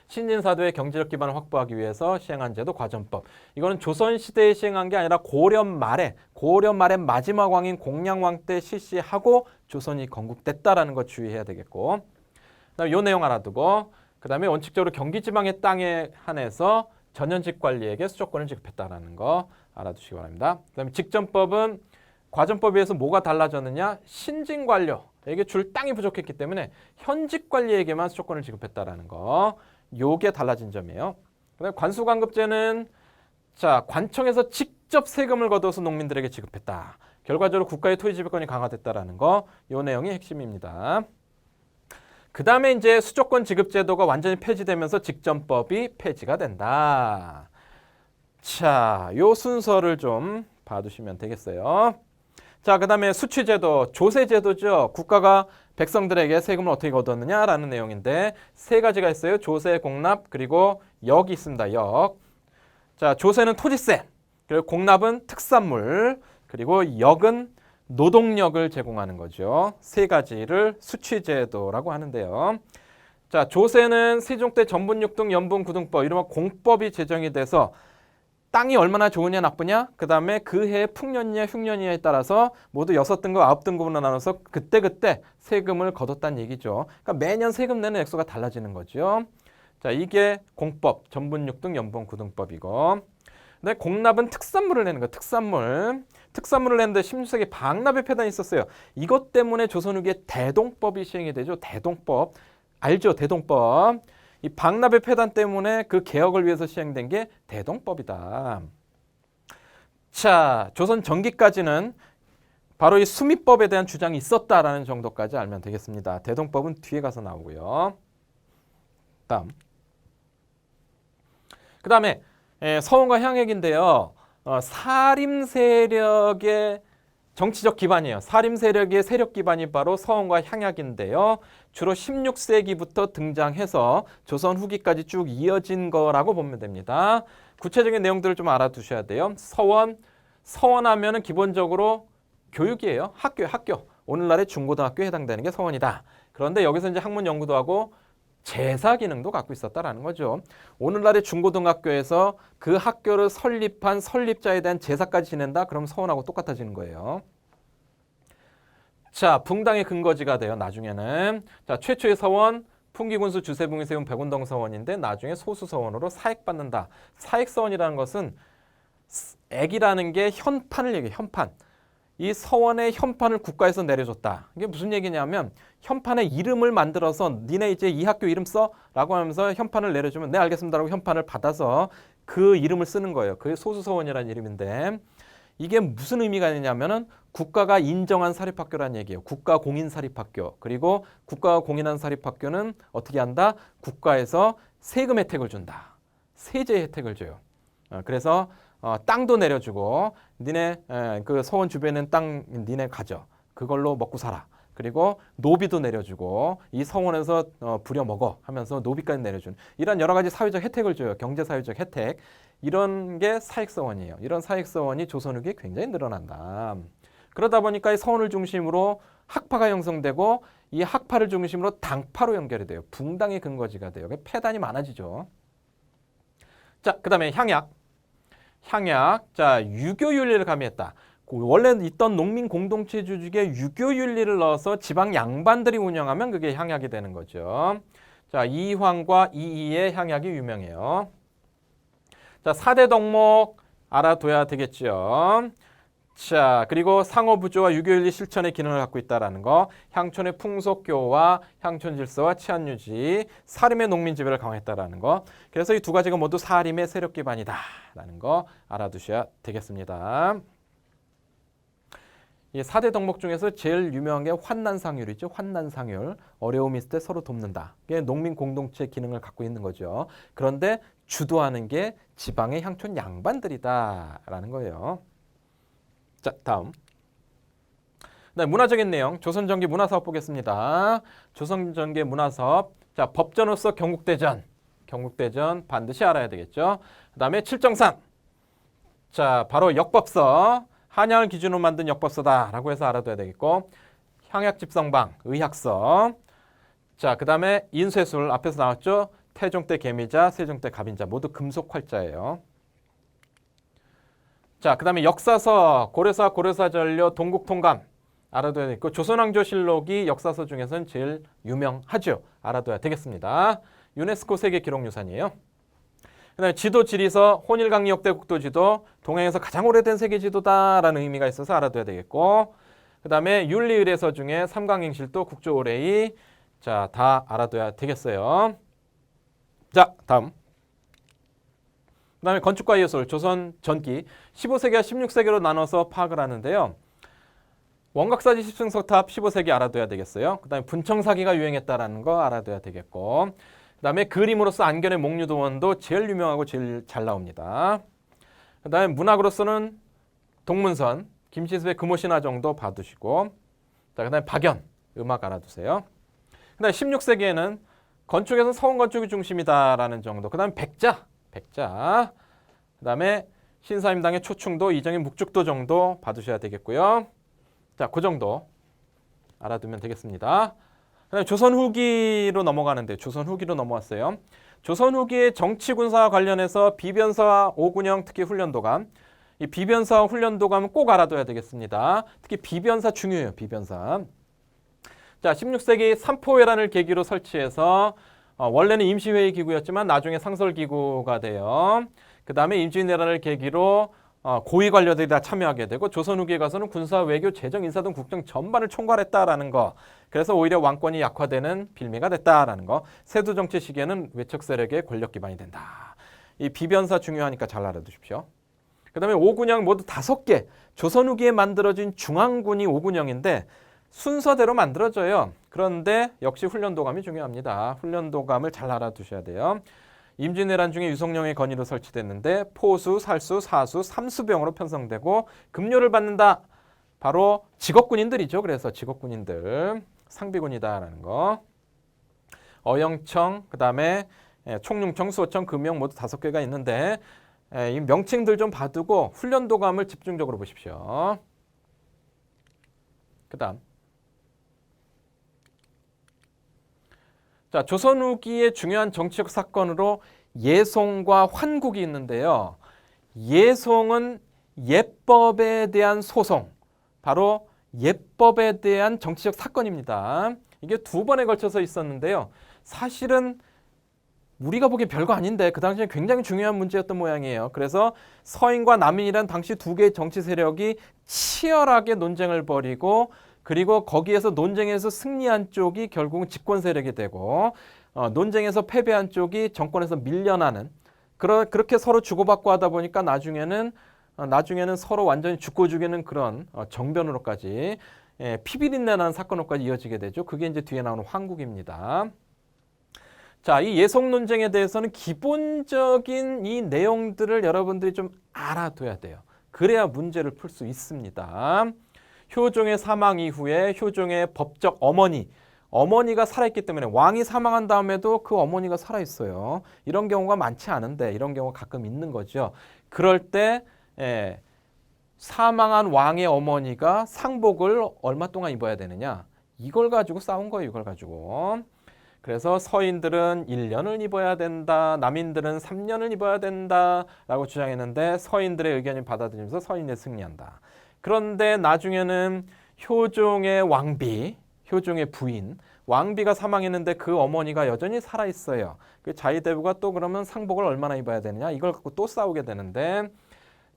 신진사도의 경제적 기반을 확보하기 위해서 시행한 제도 과전법. 이거는 조선시대에 시행한 게 아니라 고려 말의 마지막 왕인 공양왕 때 실시하고 조선이 건국됐다라는 거 주의해야 되겠고, 그다음에 요 내용 알아두고, 그다음에 원칙적으로 경기지방의 땅에 한해서 전현직 관리에게 수조권을 지급했다라는 거 알아두시기 바랍니다. 그다음에 직전법은 과전법에 비해서 뭐가 달라졌느냐? 신진 관료에게 줄 땅이 부족했기 때문에 현직 관리에게만 수조권을 지급했다라는 거. 요게 달라진 점이에요. 그다음에 관수관급제는 자, 관청에서 직접 세금을 걷어서 농민들에게 지급했다. 결과적으로 국가의 토지 지배권이 강화됐다라는 거. 요 내용이 핵심입니다. 그 다음에 이제 수조권 지급 제도가 완전히 폐지되면서 직전법이 폐지가 된다. 자, 요 순서를 좀 봐두시면 되겠어요. 자, 그 다음에 수취제도, 조세제도죠. 국가가 백성들에게 세금을 어떻게 걷었느냐라는 내용인데 세 가지가 있어요. 조세, 공납, 그리고 역이 있습니다. 역. 자, 조세는 토지세, 그리고 공납은 특산물, 그리고 역은 노동력을 제공하는 거죠. 세 가지를 수취제도라고 하는데요. 자, 조세는 세종 때 전분육 등 연분구등법, 이른바 공법이 제정이 돼서 땅이 얼마나 좋으냐 나쁘냐, 그 다음에 그 해의 풍년이냐 흉년이냐에 따라서 모두 6등급, 9등급으로 나눠서 그때그때 세금을 걷었다는 얘기죠. 그러니까 매년 세금 내는 액수가 달라지는 거죠. 자, 이게 공법, 전분육 등 연분구등법이고, 근데 공납은 특산물을 내는 거예요. 특산물을 내는데 16세기 방납의 폐단이 있었어요. 이것 때문에 조선 후기에 대동법이 시행이 되죠. 대동법. 알죠? 대동법. 이 방납의 폐단 때문에 그 개혁을 위해서 시행된 게 대동법이다. 자, 조선 전기까지는 바로 이 수미법에 대한 주장이 있었다라는 정도까지 알면 되겠습니다. 대동법은 뒤에 가서 나오고요. 그 다음에 서원과 향액인데요. 사림 세력의 정치적 기반이에요. 사림 세력의 세력 기반이 바로 서원과 향약인데요. 주로 16세기부터 등장해서 조선 후기까지 쭉 이어진 거라고 보면 됩니다. 구체적인 내용들을 좀 알아두셔야 돼요. 서원하면은 기본적으로 교육이에요. 학교. 오늘날의 중고등학교에 해당되는 게 서원이다. 그런데 여기서 이제 학문 연구도 하고 제사 기능도 갖고 있었다라는 거죠. 오늘날의 중고등학교에서 그 학교를 설립한 설립자에 대한 제사까지 지낸다? 그럼 서원하고 똑같아지는 거예요. 자, 붕당의 근거지가 돼요. 나중에는. 자, 최초의 서원, 풍기군수 주세붕이 세운 백운동 서원인데 나중에 소수 서원으로 사액받는다. 사액서원이라는 것은 액이라는 게 현판을 얘기해요. 현판. 이 서원의 현판을 국가에서 내려줬다. 이게 무슨 얘기냐면 현판에 이름을 만들어서 니네 이제 이 학교 이름 써? 라고 하면서 현판을 내려주면 네 알겠습니다 라고 현판을 받아서 그 이름을 쓰는 거예요. 그게 소수서원이라는 이름인데 이게 무슨 의미가 있냐면은 국가가 인정한 사립학교라는 얘기예요. 국가 공인 사립학교. 그리고 국가가 공인한 사립학교는 어떻게 한다? 국가에서 세금 혜택을 준다. 세제 혜택을 줘요. 그래서 땅도 내려주고 니네 그 서원 주변에 땅 니네 가져. 그걸로 먹고 살아. 그리고 노비도 내려주고 이 성원에서 부려먹어 하면서 노비까지 내려주는 이런 여러 가지 사회적 혜택을 줘요. 경제사회적 혜택. 이런 게 사익서원이에요. 이런 사익서원이 조선 후기에 굉장히 늘어난다. 그러다 보니까 이 서원을 중심으로 학파가 형성되고 이 학파를 중심으로 당파로 연결이 돼요. 붕당의 근거지가 돼요. 폐단이 많아지죠. 자, 그 다음에 향약. 향약. 자, 유교윤리를 가미했다. 원래 있던 농민 공동체 조직에 유교윤리를 넣어서 지방 양반들이 운영하면 그게 향약이 되는 거죠. 자, 이황과 이이의 향약이 유명해요. 자, 4대 덕목 알아둬야 되겠죠. 자, 그리고 상호부조와 유교윤리 실천의 기능을 갖고 있다는 거, 향촌의 풍속교와 향촌 질서와 치안 유지, 사림의 농민 지배를 강화했다라는 거. 그래서 이 두 가지가 모두 사림의 세력 기반이다라는 거 알아두셔야 되겠습니다. 이 4대 덕목 중에서 제일 유명한 게 환난상율이죠. 환난상율. 어려움이 있을 때 서로 돕는다. 이게 농민 공동체 기능을 갖고 있는 거죠. 그런데 주도하는 게 지방의 향촌 양반들이다라는 거예요. 자, 다음. 네, 문화적인 내용. 조선전기 문화사업 보겠습니다. 조선전기 문화사업. 자, 법전으로서 경국대전. 경국대전 반드시 알아야 되겠죠. 그 다음에 칠정산. 자, 바로 역법서. 한양을 기준으로 만든 역법서다라고 해서 알아둬야 되겠고, 향약집성방, 의학서. 자, 그 다음에 인쇄술 앞에서 나왔죠. 태종 때 개미자, 세종 때 갑인자 모두 금속 활자예요. 자, 그 다음에 역사서, 고려사, 고려사전료, 동국통감 알아둬야 되겠고, 조선왕조실록이 역사서 중에서는 제일 유명하죠. 알아둬야 되겠습니다. 유네스코 세계기록유산이에요. 그 다음에 지도 지리서 혼일강리 역대 국도지도 동양에서 가장 오래된 세계지도다라는 의미가 있어서 알아둬야 되겠고, 그 다음에 윤리의례서 중에 삼강행실도 국조오레이. 자, 다 알아둬야 되겠어요. 자, 다음. 그 다음에 건축과 예술, 조선 전기 15세기와 16세기로 나눠서 파악을 하는데요. 원각사지 십승석탑 15세기 알아둬야 되겠어요. 그 다음에 분청사기가 유행했다라는 거 알아둬야 되겠고, 그 다음에 그림으로서 안견의 목류도원도 제일 유명하고 제일 잘 나옵니다. 그 다음에 문학으로서는 동문선, 김시습의 금오신화 정도 봐두시고, 자, 그 다음에 박연, 음악 알아두세요. 그 다음에 16세기에는 건축에서 서원 건축이 중심이다라는 정도. 그 다음에 백자. 그 다음에 신사임당의 초충도, 이정의 묵죽도 정도 봐두셔야 되겠고요. 자, 그 정도 알아두면 되겠습니다. 그다음에 조선 후기로 넘어가는데, 조선 후기로 넘어왔어요. 조선 후기의 정치 군사와 관련해서 비변사와 오군영, 특히 훈련도감. 이 비변사와 훈련도감은 꼭 알아둬야 되겠습니다. 특히 비변사 중요해요. 비변사. 자, 16세기 삼포회란을 계기로 설치해서 원래는 임시회의 기구였지만 나중에 상설기구가 돼요. 그 다음에 임진왜란을 계기로 고위 관료들이 다 참여하게 되고, 조선 후기에 가서는 군사, 외교, 재정, 인사 등 국정 전반을 총괄했다라는 거. 그래서 오히려 왕권이 약화되는 빌미가 됐다라는 거. 세도 정치 시기에는 외척 세력의 권력 기반이 된다. 이 비변사 중요하니까 잘 알아두십시오. 그 다음에 오군영 모두 5개. 조선 후기에 만들어진 중앙군이 오군영인데 순서대로 만들어져요. 그런데 역시 훈련도감이 중요합니다. 훈련도감을 잘 알아두셔야 돼요. 임진왜란 중에 유성룡의 건의로 설치됐는데 포수, 살수, 사수, 삼수병으로 편성되고 급료를 받는다. 바로 직업군인들이죠. 그래서 직업군인들, 상비군이다라는 거. 어영청, 그 다음에 총융청, 수호청, 금영 모두 5개가 있는데 이 명칭들 좀 봐두고 훈련도감을 집중적으로 보십시오. 그 다음. 자, 조선 후기의 중요한 정치적 사건으로 예송과 환국이 있는데요. 예송은 예법에 대한 소송, 바로 예법에 대한 정치적 사건입니다. 이게 2번에 걸쳐서 있었는데요. 사실은 우리가 보기에 별거 아닌데 그 당시에 굉장히 중요한 문제였던 모양이에요. 그래서 서인과 남인이란 당시 2개의 정치 세력이 치열하게 논쟁을 벌이고, 그리고 거기에서 논쟁에서 승리한 쪽이 결국은 집권 세력이 되고, 논쟁에서 패배한 쪽이 정권에서 밀려나는, 그렇게 서로 주고받고 하다 보니까 나중에는 서로 완전히 죽고 죽이는 그런 정변으로까지, 피비린내 나는 사건으로까지 이어지게 되죠. 그게 이제 뒤에 나오는 환국입니다. 자, 이 예송 논쟁에 대해서는 기본적인 이 내용들을 여러분들이 좀 알아둬야 돼요. 그래야 문제를 풀 수 있습니다. 효종의 사망 이후에 효종의 법적 어머니가 살아있기 때문에 왕이 사망한 다음에도 그 어머니가 살아있어요. 이런 경우가 많지 않은데 이런 경우가 가끔 있는 거죠. 그럴 때 사망한 왕의 어머니가 상복을 얼마 동안 입어야 되느냐? 이걸 가지고 싸운 거예요. 이걸 가지고. 그래서 서인들은 1년을 입어야 된다. 남인들은 3년을 입어야 된다라고 주장했는데 서인들의 의견이 받아들이면서 서인이 승리한다. 그런데 나중에는 효종의 왕비, 효종의 부인, 왕비가 사망했는데 그 어머니가 여전히 살아있어요. 그 자의대부가 또 그러면 상복을 얼마나 입어야 되느냐? 이걸 갖고 또 싸우게 되는데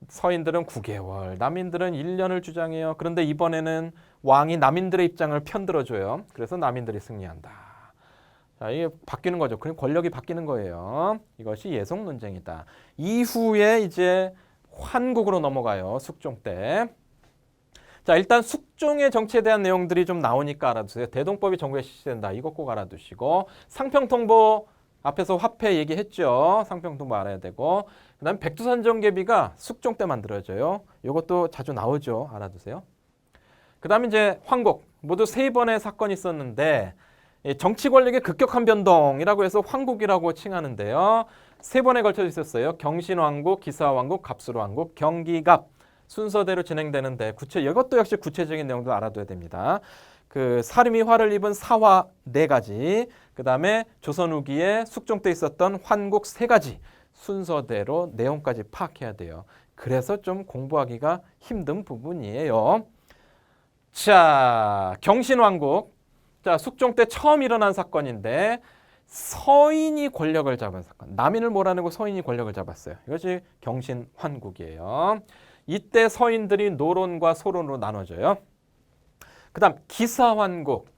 서인들은 9개월, 남인들은 1년을 주장해요. 그런데 이번에는 왕이 남인들의 입장을 편들어줘요. 그래서 남인들이 승리한다. 자, 이게 바뀌는 거죠. 그럼 권력이 바뀌는 거예요. 이것이 예속 논쟁이다. 이후에 이제 환국으로 넘어가요. 숙종 때. 자, 일단 숙종의 정치에 대한 내용들이 좀 나오니까 알아두세요. 대동법이 정부에 실시된다. 이거 꼭 알아두시고 상평통보 앞에서 화폐 얘기했죠. 상평통보 알아야 되고 그다음에 백두산정계비가 숙종 때 만들어져요. 이것도 자주 나오죠. 알아두세요. 그다음에 이제 황국 모두 3번의 사건이 있었는데 정치 권력의 급격한 변동이라고 해서 황국이라고 칭하는데요. 3번에 걸쳐 있었어요. 경신왕국, 기사왕국, 갑술왕국, 경기갑 순서대로 진행되는데 이것도 역시 구체적인 내용도 알아둬야 됩니다. 그 사림이 화를 입은 사화 4가지, 그 다음에 조선 후기에 숙종 때 있었던 환국 3가지 순서대로 내용까지 파악해야 돼요. 그래서 좀 공부하기가 힘든 부분이에요. 자, 경신왕국. 자, 숙종 때 처음 일어난 사건인데 서인이 권력을 잡은 사건. 남인을 몰아내고 서인이 권력을 잡았어요. 이것이 경신환국이에요. 이때 서인들이 노론과 소론으로 나눠져요. 그 다음 기사환국.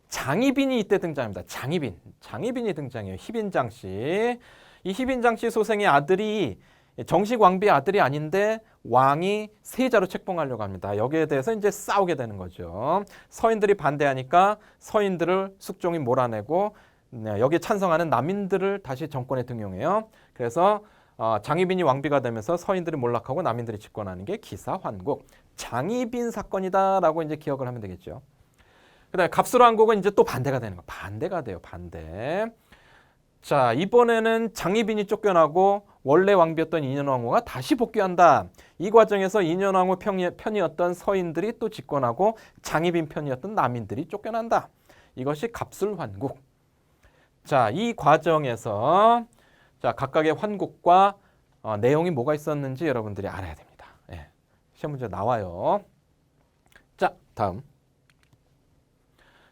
장희빈이 이때 등장합니다. 장희빈이 등장해요. 희빈장씨. 이 희빈장씨 소생의 아들이 정식 왕비의 아들이 아닌데 왕이 세자로 책봉하려고 합니다. 여기에 대해서 이제 싸우게 되는 거죠. 서인들이 반대하니까 서인들을 숙종이 몰아내고 여기에 찬성하는 남인들을 다시 정권에 등용해요. 그래서 장희빈이 왕비가 되면서 서인들이 몰락하고 남인들이 집권하는 게 기사환국. 장희빈 사건이다라고 이제 기억을 하면 되겠죠. 그다음에 갑술왕국은 이제 또 반대가 되는 거. 반대가 돼요. 반대. 자, 이번에는 장희빈이 쫓겨나고 원래 왕비였던 인현왕후가 다시 복귀한다. 이 과정에서 인현왕후 편이었던 서인들이 또 집권하고 장희빈 편이었던 남인들이 쫓겨난다. 이것이 갑술환국. 자, 이 과정에서 자, 각각의 환국과 내용이 뭐가 있었는지 여러분들이 알아야 됩니다. 예, 시험 문제 나와요. 자, 다음.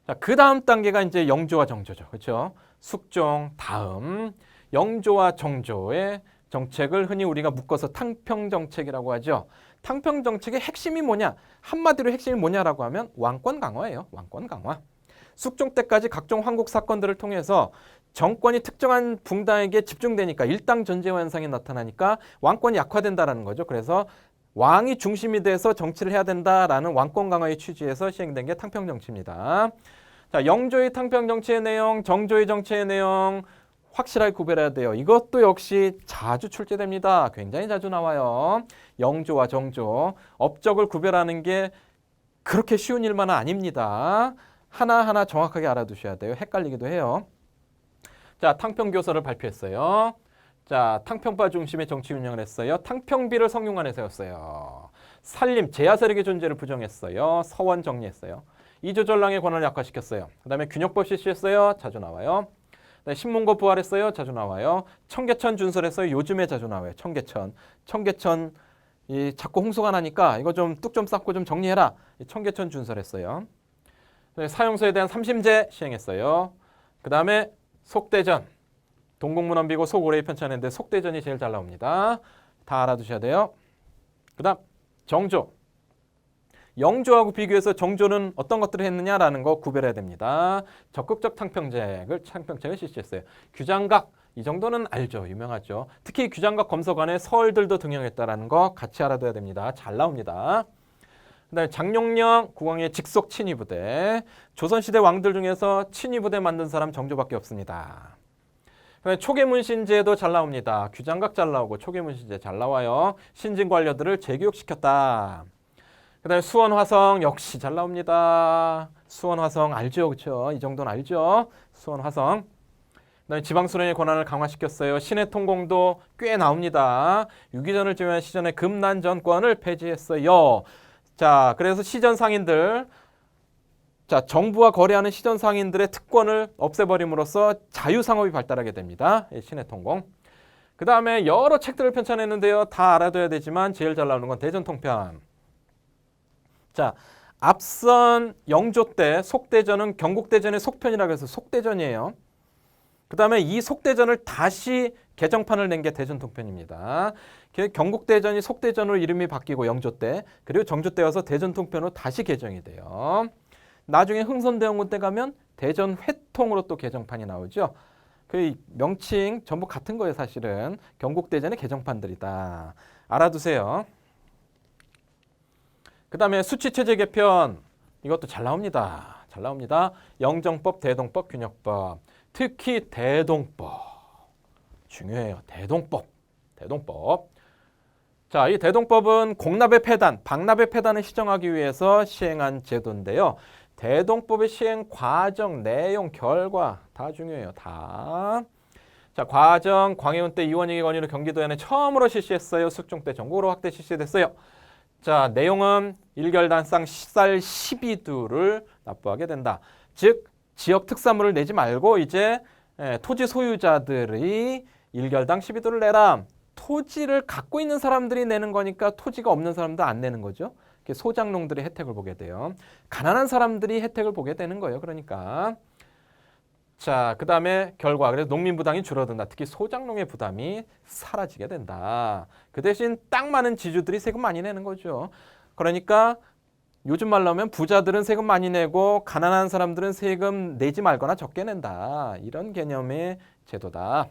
자, 그 다음 단계가 이제 영조와 정조죠. 그렇죠? 숙종 다음 영조와 정조의 정책을 흔히 우리가 묶어서 탕평정책이라고 하죠. 탕평정책의 핵심이 뭐냐? 한마디로 핵심이 뭐냐라고 하면 왕권 강화예요. 왕권 강화. 숙종 때까지 각종 황국 사건들을 통해서 정권이 특정한 붕당에게 집중되니까 일당 전제화 현상이 나타나니까 왕권이 약화된다라는 거죠. 그래서 왕이 중심이 돼서 정치를 해야 된다라는 왕권 강화의 취지에서 시행된 게 탕평정치입니다. 자, 영조의 탕평정치의 내용, 정조의 정치의 내용 확실하게 구별해야 돼요. 이것도 역시 자주 출제됩니다. 굉장히 자주 나와요. 영조와 정조, 업적을 구별하는 게 그렇게 쉬운 일만은 아닙니다. 하나하나 정확하게 알아두셔야 돼요. 헷갈리기도 해요. 자, 탕평교서를 발표했어요. 자, 탕평파 중심의 정치 운영을 했어요. 탕평비를 성용안에 세웠어요. 산림, 제야 세력의 존재를 부정했어요. 서원 정리했어요. 이조전랑의 권한을 약화시켰어요. 그 다음에 균역법 실시했어요. 자주 나와요. 신문고 부활했어요. 자주 나와요. 청계천 준설했어요. 요즘에 자주 나와요. 청계천 자꾸 홍수가 나니까 이거 좀 뚝 좀 쌓고 좀 정리해라. 청계천 준설했어요. 사용서에 대한 삼심제 시행했어요. 그 다음에 속대전. 동국문헌비고 속오래이 편찬했는데 속대전이 제일 잘 나옵니다. 다 알아두셔야 돼요. 그 다음 정조. 영조하고 비교해서 정조는 어떤 것들을 했느냐라는 거 구별해야 됩니다. 적극적 탕평책을 실시했어요. 규장각 이 정도는 알죠. 유명하죠. 특히 규장각 검서관에 서얼들도 등용했다라는 거 같이 알아둬야 됩니다. 잘 나옵니다. 그다음에 장룡령 국왕의 직속 친위부대. 조선시대 왕들 중에서 친위부대 만든 사람 정조밖에 없습니다. 그다음에 초계문신제도 잘 나옵니다. 규장각 잘 나오고 초계문신제 잘 나와요. 신진 관료들을 재교육시켰다. 그다음에 수원 화성 역시 잘 나옵니다. 수원 화성 알죠, 그렇죠? 이 정도는 알죠. 수원 화성. 그다음에 지방소련의 권한을 강화시켰어요. 신해 통공도 꽤 나옵니다. 유기전을 제외한 시전의 금난 정권을 폐지했어요. 자, 그래서 시전 상인들, 자, 정부와 거래하는 시전 상인들의 특권을 없애버림으로써 자유상업이 발달하게 됩니다. 신해 통공. 그 다음에 여러 책들을 편찬했는데요. 다 알아둬야 되지만 제일 잘 나오는 건 대전통편. 자, 앞선 영조 때 속대전은 경국대전의 속편이라고 해서 속대전이에요. 그 다음에 이 속대전을 다시 개정판을 낸 게 대전통편입니다. 경국대전이 속대전으로 이름이 바뀌고 영조 때, 그리고 정조 때 와서 대전통편으로 다시 개정이 돼요. 나중에 흥선대원군 때 가면 대전회통으로 또 개정판이 나오죠. 그 명칭 전부 같은 거예요, 사실은. 경국대전의 개정판들이다. 알아두세요. 그 다음에 수치체제 개편, 이것도 잘 나옵니다. 잘 나옵니다. 영정법, 대동법, 균역법. 특히 대동법. 중요해요. 대동법. 대동법. 자, 이 대동법은 공납의 폐단, 방납의 폐단을 시정하기 위해서 시행한 제도인데요. 대동법의 시행 과정, 내용, 결과 다 중요해요. 다. 자, 과정 광해군 때 이원익의 건의로 경기도에는 처음으로 실시했어요. 숙종 때 전국으로 확대 실시됐어요. 자, 내용은 일결단상 쌀 12두를 납부하게 된다. 즉 지역 특산물을 내지 말고 이제 토지 소유자들이 일결당 12두를 내라. 토지를 갖고 있는 사람들이 내는 거니까 토지가 없는 사람도 안 내는 거죠. 소작농들이 혜택을 보게 돼요. 가난한 사람들이 혜택을 보게 되는 거예요. 그러니까 자, 그 다음에 결과. 그래서 농민 부담이 줄어든다. 특히 소작농의 부담이 사라지게 된다. 그 대신 땅 많은 지주들이 세금 많이 내는 거죠. 그러니까 요즘 말로 하면 부자들은 세금 많이 내고 가난한 사람들은 세금 내지 말거나 적게 낸다. 이런 개념의 제도다.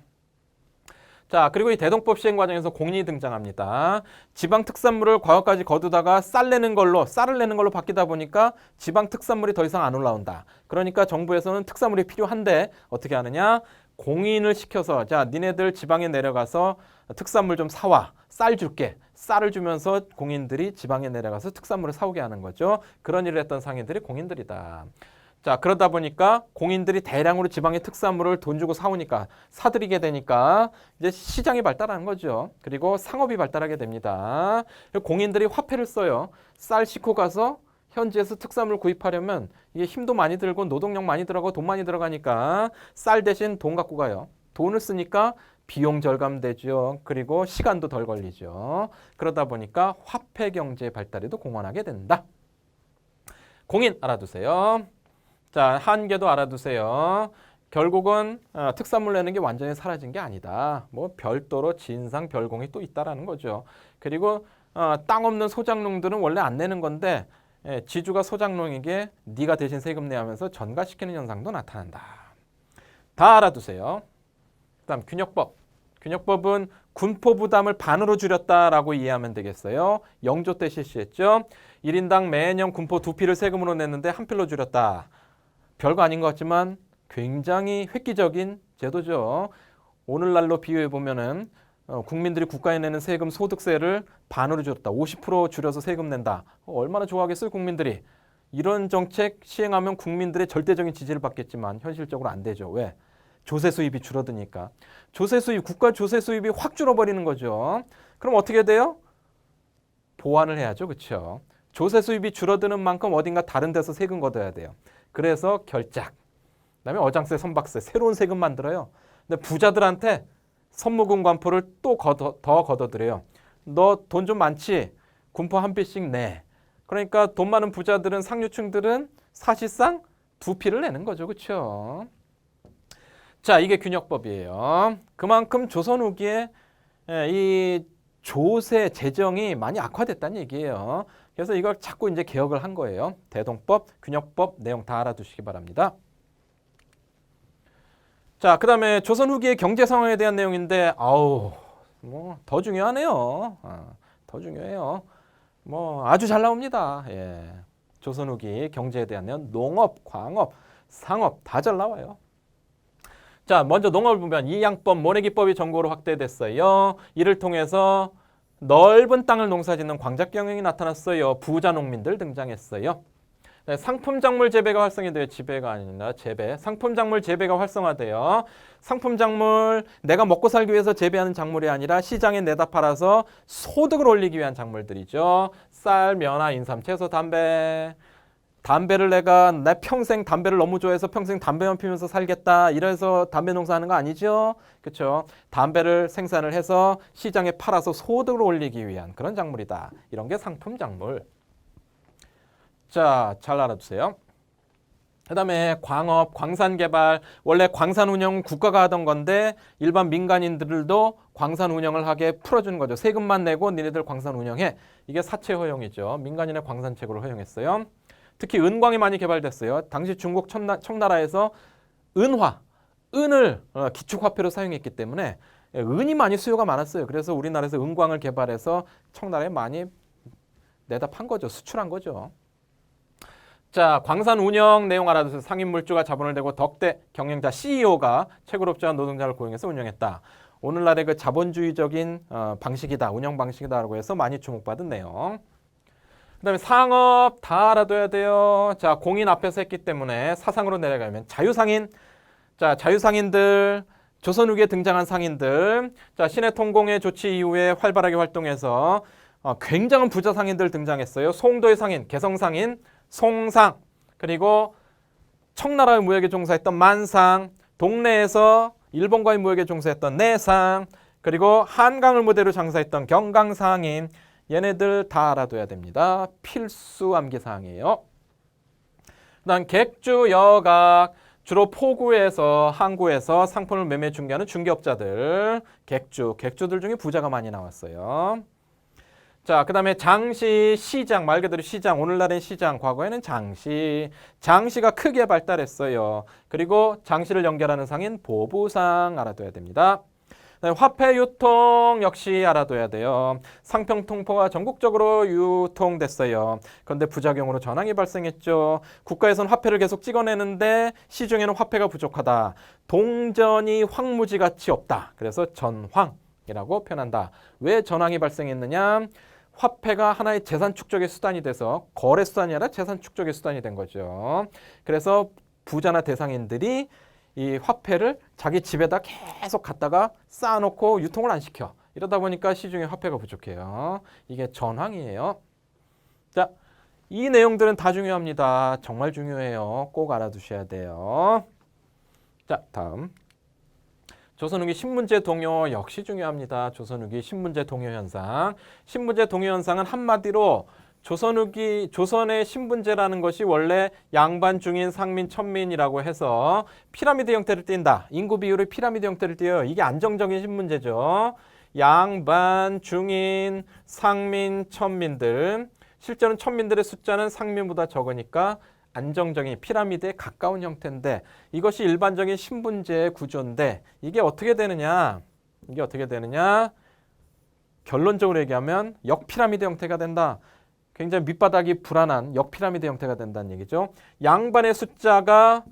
자, 그리고 이 대동법 시행 과정에서 공인이 등장합니다. 지방 특산물을 과거까지 거두다가 쌀을 내는 걸로 바뀌다 보니까 지방 특산물이 더 이상 안 올라온다. 그러니까 정부에서는 특산물이 필요한데 어떻게 하느냐? 공인을 시켜서 자, 니네들 지방에 내려가서 특산물 좀 사와. 쌀 줄게. 쌀을 주면서 공인들이 지방에 내려가서 특산물을 사오게 하는 거죠. 그런 일을 했던 상인들이 공인들이다. 자, 그러다 보니까 공인들이 대량으로 지방의 특산물을 돈 주고 사오니까 사들이게 되니까 이제 시장이 발달하는 거죠. 그리고 상업이 발달하게 됩니다. 공인들이 화폐를 써요. 쌀 싣고 가서 현지에서 특산물 구입하려면 이게 힘도 많이 들고 노동력 많이 들어가고 돈 많이 들어가니까 쌀 대신 돈 갖고 가요. 돈을 쓰니까 비용 절감되죠. 그리고 시간도 덜 걸리죠. 그러다 보니까 화폐 경제 발달에도 공헌하게 된다. 공인 알아두세요. 자, 한계도 알아두세요. 결국은 특산물 내는 게 완전히 사라진 게 아니다. 뭐 별도로 진상 별공이 또 있다라는 거죠. 그리고 땅 없는 소작농들은 원래 안 내는 건데 지주가 소작농에게 네가 대신 세금 내 하면서 전가시키는 현상도 나타난다. 다 알아두세요. 그다음 균역법. 균역법은 군포 부담을 반으로 줄였다라고 이해하면 되겠어요. 영조 때 실시했죠. 1인당 매년 군포 2필을 세금으로 냈는데 한 필로 줄였다. 별거 아닌 것 같지만 굉장히 획기적인 제도죠. 오늘날로 비유해 보면은 국민들이 국가에 내는 세금 소득세를 반으로 줄였다. 50% 줄여서 세금 낸다. 얼마나 좋아하겠어요, 국민들이. 이런 정책 시행하면 국민들의 절대적인 지지를 받겠지만 현실적으로 안 되죠. 왜? 조세 수입이 줄어드니까. 조세 수입, 국가 조세 수입이 확 줄어버리는 거죠. 그럼 어떻게 돼요? 보완을 해야죠. 그렇죠? 조세 수입이 줄어드는 만큼 어딘가 다른 데서 세금 걷어야 돼요. 그래서 결작, 그다음에 어장세, 선박세, 새로운 세금 만들어요. 근데 부자들한테 선무금 관포를 또 더 걷어들여요. 너 돈 좀 많지? 군포 한 필씩 내. 그러니까 돈 많은 부자들은 상류층들은 사실상 2필을 내는 거죠. 그렇죠? 자, 이게 균역법이에요. 그만큼 조선 후기에 이 조세 재정이 많이 악화됐다는 얘기예요. 그래서 이걸 자꾸 이제 개혁을 한 거예요. 대동법, 균역법 내용 다 알아두시기 바랍니다. 자, 그다음에 조선 후기의 경제 상황에 대한 내용인데 뭐 더 중요하네요. 더 중요해요. 뭐 아주 잘 나옵니다. 예. 조선 후기 경제에 대한 내용, 농업, 광업, 상업 다 잘 나와요. 자, 먼저 농업을 보면 이양법, 모내기법이 전국으로 확대됐어요. 이를 통해서 넓은 땅을 농사짓는 광작 경영이 나타났어요. 부자 농민들 등장했어요. 네, 상품 작물 재배가 활성화돼요. 지배가 아니라 재배. 상품 작물 재배가 활성화돼요. 상품 작물, 내가 먹고 살기 위해서 재배하는 작물이 아니라 시장에 내다 팔아서 소득을 올리기 위한 작물들이죠. 쌀, 면화, 인삼, 채소, 담배. 담배를 내 평생 담배를 너무 좋아해서 평생 담배만 피우면서 살겠다. 이래서 담배 농사하는 거 아니죠? 그렇죠? 담배를 생산을 해서 시장에 팔아서 소득을 올리기 위한 그런 작물이다. 이런 게 상품 작물. 자, 잘 알아두세요. 그 다음에 광업, 광산 개발. 원래 광산 운영 국가가 하던 건데 일반 민간인들도 광산 운영을 하게 풀어주는 거죠. 세금만 내고 니네들 광산 운영해. 이게 사채 허용이죠. 민간인의 광산책으로 허용했어요. 특히 은광이 많이 개발됐어요. 당시 중국 청나라에서 은을 기축화폐로 사용했기 때문에 은이 많이 수요가 많았어요. 그래서 우리나라에서 은광을 개발해서 청나라에 많이 내다 판 거죠. 수출한 거죠. 자, 광산 운영 내용 알아두세요. 상인물주가 자본을 대고 덕대 경영자 CEO가 채굴업자와 노동자를 고용해서 운영했다. 오늘날의 그 자본주의적인 방식이다. 운영 방식이다라고 해서 많이 주목받은 내용. 그 다음에 상업 다 알아둬야 돼요. 자, 공인 앞에서 했기 때문에 사상으로 내려가면 자유상인. 자, 자유상인들, 조선 후기에 등장한 상인들. 자, 신해 통공의 조치 이후에 활발하게 활동해서 굉장한 부자 상인들 등장했어요. 송도의 상인, 개성상인, 송상, 그리고 청나라의 무역에 종사했던 만상, 동네에서 일본과의 무역에 종사했던 내상, 그리고 한강을 무대로 장사했던 경강상인. 얘네들 다 알아둬야 됩니다. 필수 암기사항이에요. 그다음 객주, 여각, 주로 포구에서 항구에서 상품을 매매 중개하는 중개업자들, 객주들 중에 부자가 많이 나왔어요. 자, 그 다음에 장시, 시장, 말 그대로 시장, 오늘날의 시장, 과거에는 장시가 크게 발달했어요. 그리고 장시를 연결하는 상인 보부상 알아둬야 됩니다. 화폐 유통 역시 알아둬야 돼요. 상평 통포가 전국적으로 유통됐어요. 그런데 부작용으로 전황이 발생했죠. 국가에서는 화폐를 계속 찍어내는데 시중에는 화폐가 부족하다. 동전이 황무지같이 없다. 그래서 전황이라고 표현한다. 왜 전황이 발생했느냐? 화폐가 하나의 재산 축적의 수단이 돼서 거래 수단이 아니라 재산 축적의 수단이 된 거죠. 그래서 부자나 대상인들이 이 화폐를 자기 집에다 계속 갖다가 쌓아놓고 유통을 안 시켜. 이러다 보니까 시중에 화폐가 부족해요. 이게 전황이에요. 자, 이 내용들은 다 중요합니다. 정말 중요해요. 꼭 알아두셔야 돼요. 자, 다음. 조선 후기 신문제 동요 역시 중요합니다. 조선 후기 신문제 동요 현상. 신문제 동요 현상은 한마디로 조선 후기, 조선의 신분제라는 것이 원래 양반, 중인, 상민, 천민이라고 해서 피라미드 형태를 띈다. 인구 비율의 피라미드 형태를 띄어요. 이게 안정적인 신분제죠. 양반, 중인, 상민, 천민들. 실제로는 천민들의 숫자는 상민보다 적으니까 안정적인 피라미드에 가까운 형태인데 이것이 일반적인 신분제의 구조인데 이게 어떻게 되느냐? 결론적으로 얘기하면 역피라미드 형태가 된다. 굉장히 밑바닥이 불안한 역피라미드 형태가 된다는 얘기죠. 양반의 숫자가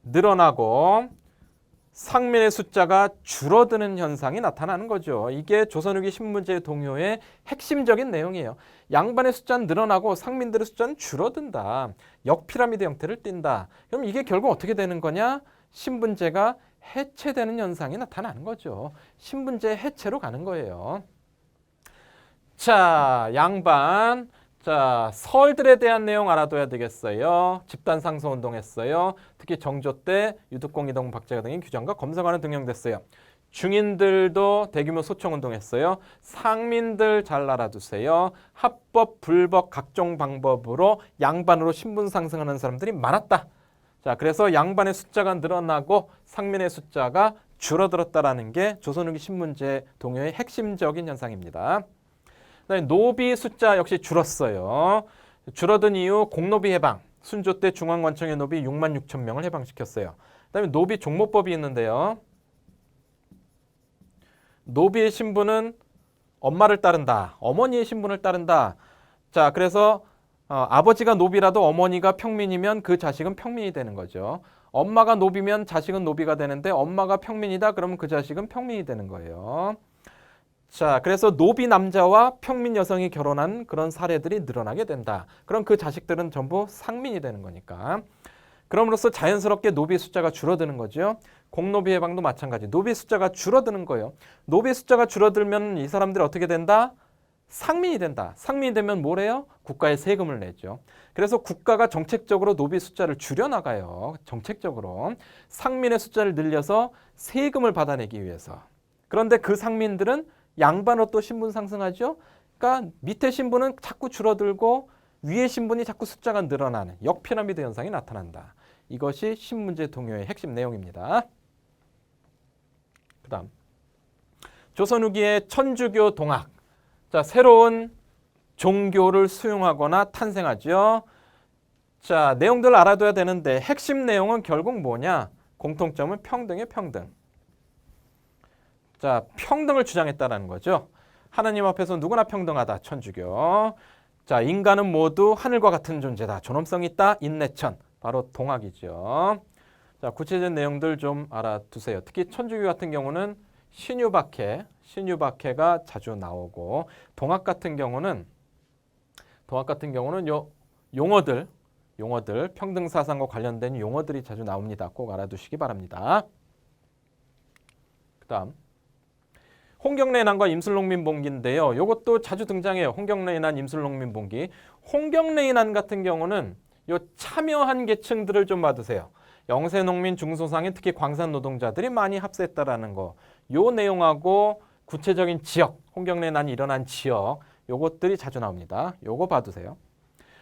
늘어나고 상민의 숫자가 줄어드는 현상이 나타나는 거죠. 이게 조선 후기 신문제 동요의 핵심적인 내용이에요. 양반의 숫자는 늘어나고 상민들의 숫자는 줄어든다. 역피라미드 형태를 띈다. 그럼 이게 결국 어떻게 되는 거냐? 신분제가 해체되는 현상이 나타나는 거죠. 신분제 해체로 가는 거예요. 자, 양반. 자, 서얼들에 대한 내용 알아둬야 되겠어요. 집단 상소 운동했어요. 특히 정조 때 유득공, 이동, 박제가 등의 규정과 검사관은 등용됐어요. 중인들도 대규모 소청 운동했어요. 상민들 잘 알아두세요. 합법, 불법 각종 방법으로 양반으로 신분 상승하는 사람들이 많았다. 자, 그래서 양반의 숫자가 늘어나고 상민의 숫자가 줄어들었다라는 게 조선 후기 신문제 동요의 핵심적인 현상입니다. 노비 숫자 역시 줄었어요. 줄어든 이유 공노비 해방. 순조 때 중앙관청의 노비 6만 6천 명을 해방시켰어요. 그다음에 노비 종모법이 있는데요. 노비의 신분은 엄마를 따른다. 어머니의 신분을 따른다. 자, 그래서 아버지가 노비라도 어머니가 평민이면 그 자식은 평민이 되는 거죠. 엄마가 노비면 자식은 노비가 되는데 엄마가 평민이다 그러면 그 자식은 평민이 되는 거예요. 자, 그래서 노비 남자와 평민 여성이 결혼한 그런 사례들이 늘어나게 된다. 그럼 그 자식들은 전부 상민이 되는 거니까. 그럼으로써 자연스럽게 노비 숫자가 줄어드는 거죠. 공노비 해방도 마찬가지. 노비 숫자가 줄어드는 거예요. 노비 숫자가 줄어들면 이 사람들이 어떻게 된다? 상민이 된다. 상민이 되면 뭐래요? 국가에 세금을 내죠. 그래서 국가가 정책적으로 노비 숫자를 줄여나가요. 정책적으로. 상민의 숫자를 늘려서 세금을 받아내기 위해서. 그런데 그 상민들은 양반으로 또 신분 상승하죠. 그러니까 밑에 신분은 자꾸 줄어들고 위에 신분이 자꾸 숫자가 늘어나는 역피라미드 현상이 나타난다. 이것이 신문제 동요의 핵심 내용입니다. 그 다음 조선 후기의 천주교 동학. 자, 새로운 종교를 수용하거나 탄생하죠. 자, 내용들 알아둬야 되는데 핵심 내용은 결국 뭐냐? 공통점은 평등의 평등. 자, 평등을 주장했다라는 거죠. 하나님 앞에서 누구나 평등하다. 천주교. 자, 인간은 모두 하늘과 같은 존재다. 존엄성이 있다. 인내천. 바로 동학이죠. 자, 구체적인 내용들 좀 알아두세요. 특히 천주교 같은 경우는 신유박해가 자주 나오고 동학 같은 경우는 요 용어들 평등 사상과 관련된 용어들이 자주 나옵니다. 꼭 알아두시기 바랍니다. 그다음 홍경래인한과 임술농민봉기인데요. 이것도 자주 등장해요. 홍경래인한, 임술농민봉기. 홍경래인한 같은 경우는 요 참여한 계층들을 좀 봐두세요. 영세농민, 중소상인, 특히 광산 노동자들이 많이 합세했다라는 거. 요 내용하고 구체적인 지역, 홍경래인한이 일어난 지역, 요것들이 자주 나옵니다. 요거 봐두세요.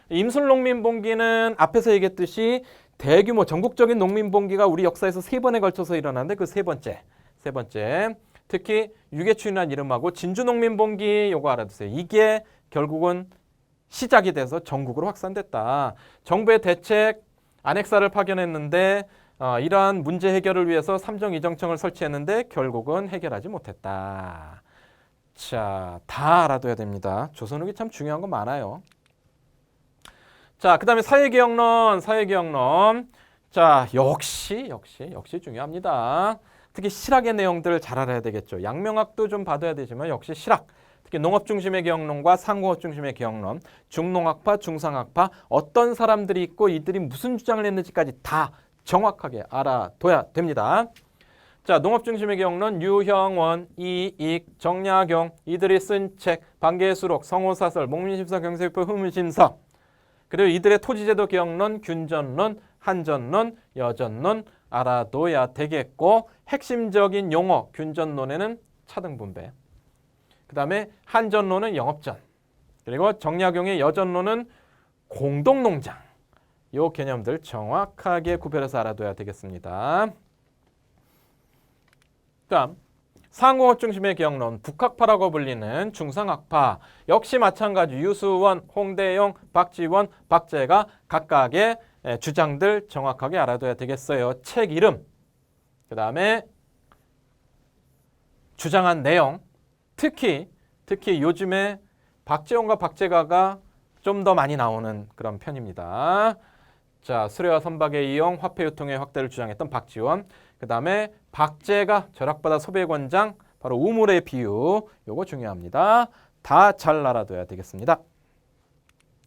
임술농민봉기는 앞에서 얘기했듯이 대규모 전국적인 농민봉기가 우리 역사에서 3번에 걸쳐서 일어났는데 그 세 번째. 특히 유계추인한 이름하고 진주농민봉기 요거 알아두세요. 이게 결국은 시작이 돼서 전국으로 확산됐다. 정부의 대책 안핵사를 파견했는데 이러한 문제 해결을 위해서 삼정이정청을 설치했는데 결국은 해결하지 못했다. 자, 다 알아둬야 됩니다. 조선 후기 참 중요한 거 많아요. 자, 그 다음에 사회개혁론. 자, 역시 중요합니다. 특히 실학의 내용들을 잘 알아야 되겠죠. 양명학도 좀 받아야 되지만 역시 실학. 특히 농업 중심의 개혁론과 상공업 중심의 개혁론, 중농학파, 중상학파, 어떤 사람들이 있고 이들이 무슨 주장을 했는지까지 다 정확하게 알아둬야 됩니다. 자, 농업 중심의 개혁론, 유형원, 이익, 정약용, 이들이 쓴 책, 반개수록, 성호사설, 목민심서, 경세유표, 흐문심서, 그리고 이들의 토지제도 개혁론, 균전론, 한전론, 여전론 알아둬야 되겠고, 핵심적인 용어, 균전론에는 차등분배, 그 다음에 한전론은 영업전, 그리고 정약용의 여전론은 공동농장. 이 개념들 정확하게 구별해서 알아둬야 되겠습니다. 다음 상공업 중심의 개혁론, 북학파라고 불리는 중상학파. 역시 마찬가지 유수원, 홍대용, 박지원, 박재가 각각의 주장들 정확하게 알아둬야 되겠어요. 책 이름, 그 다음에 주장한 내용, 특히 요즘에 박재원과 박재가가 좀 더 많이 나오는 그런 편입니다. 자, 수레와 선박의 이용, 화폐 유통의 확대를 주장했던 박지원, 그 다음에 박재가 절약바다 소배권장, 바로 우물의 비유, 요거 중요합니다. 다 잘 알아둬야 되겠습니다.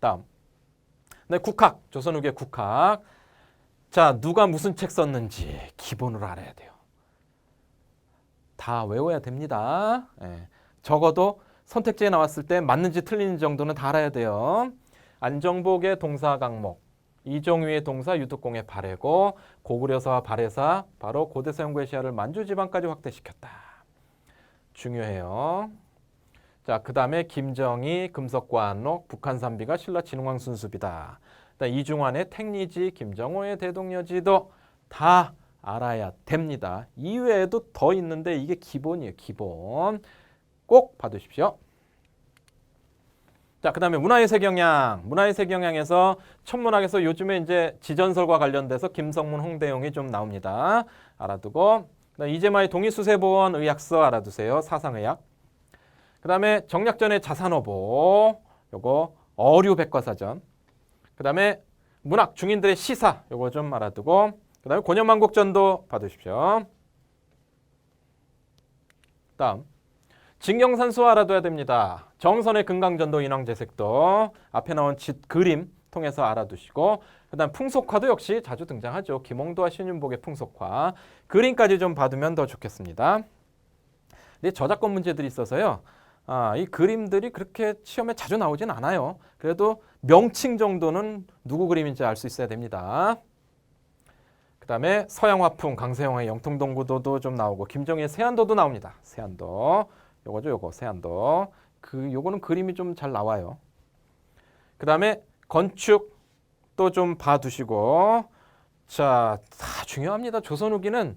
다음, 네, 국학, 조선 후기의 국학. 자, 누가 무슨 책 썼는지 기본으로 알아야 돼요. 다 외워야 됩니다. 적어도 선택지에 나왔을 때 맞는지 틀리는지 정도는 다 알아야 돼요. 안정복의 동사 강목, 이종휘의 동사 유득공의 발해고, 고구려사와 발해사, 바로 고대 서양고의 시야를 만주 지방까지 확대시켰다. 중요해요. 자, 그 다음에 김정희, 금석과 안록, 북한산비가 신라 진흥왕 순수비다. 이중환의 택리지, 김정호의 대동여지도 다 알아야 됩니다. 이외에도 더 있는데 이게 기본이에요. 기본. 꼭 봐두십시오. 자, 그 다음에 문화의 세경향. 문화의 세경향에서 천문학에서 요즘에 이제 지전설과 관련돼서 김성문, 홍대용이 좀 나옵니다. 알아두고, 이재마의 동의수세보원 의학서 알아두세요. 사상의학. 그 다음에 정약전의 자산어보, 요거 어류 백과사전. 그 다음에 문학 중인들의 시사, 요거 좀 알아두고, 그 다음에 고년만국전도 봐두십시오. 다음, 직영산수 알아둬야 됩니다. 정선의 금강전도 인왕제색도 앞에 나온 그림 통해서 알아두시고 그다음 풍속화도 역시 자주 등장하죠. 김홍도와 신윤복의 풍속화. 그림까지 좀 봐두면 더 좋겠습니다. 근데 저작권 문제들이 있어서요. 이 그림들이 그렇게 시험에 자주 나오진 않아요. 그래도 명칭 정도는 누구 그림인지 알 수 있어야 됩니다. 그다음에 서양화풍, 강세형의 영통동구도도 좀 나오고 김정희의 세안도도 나옵니다. 세안도. 요거죠, 요거 세안도. 요거는 그림이 좀 잘 나와요. 그다음에 건축도 좀 봐두시고 자, 다 중요합니다. 조선 후기는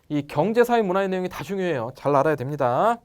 이 경제, 사회, 문화의 내용이 다 중요해요. 잘 알아야 됩니다.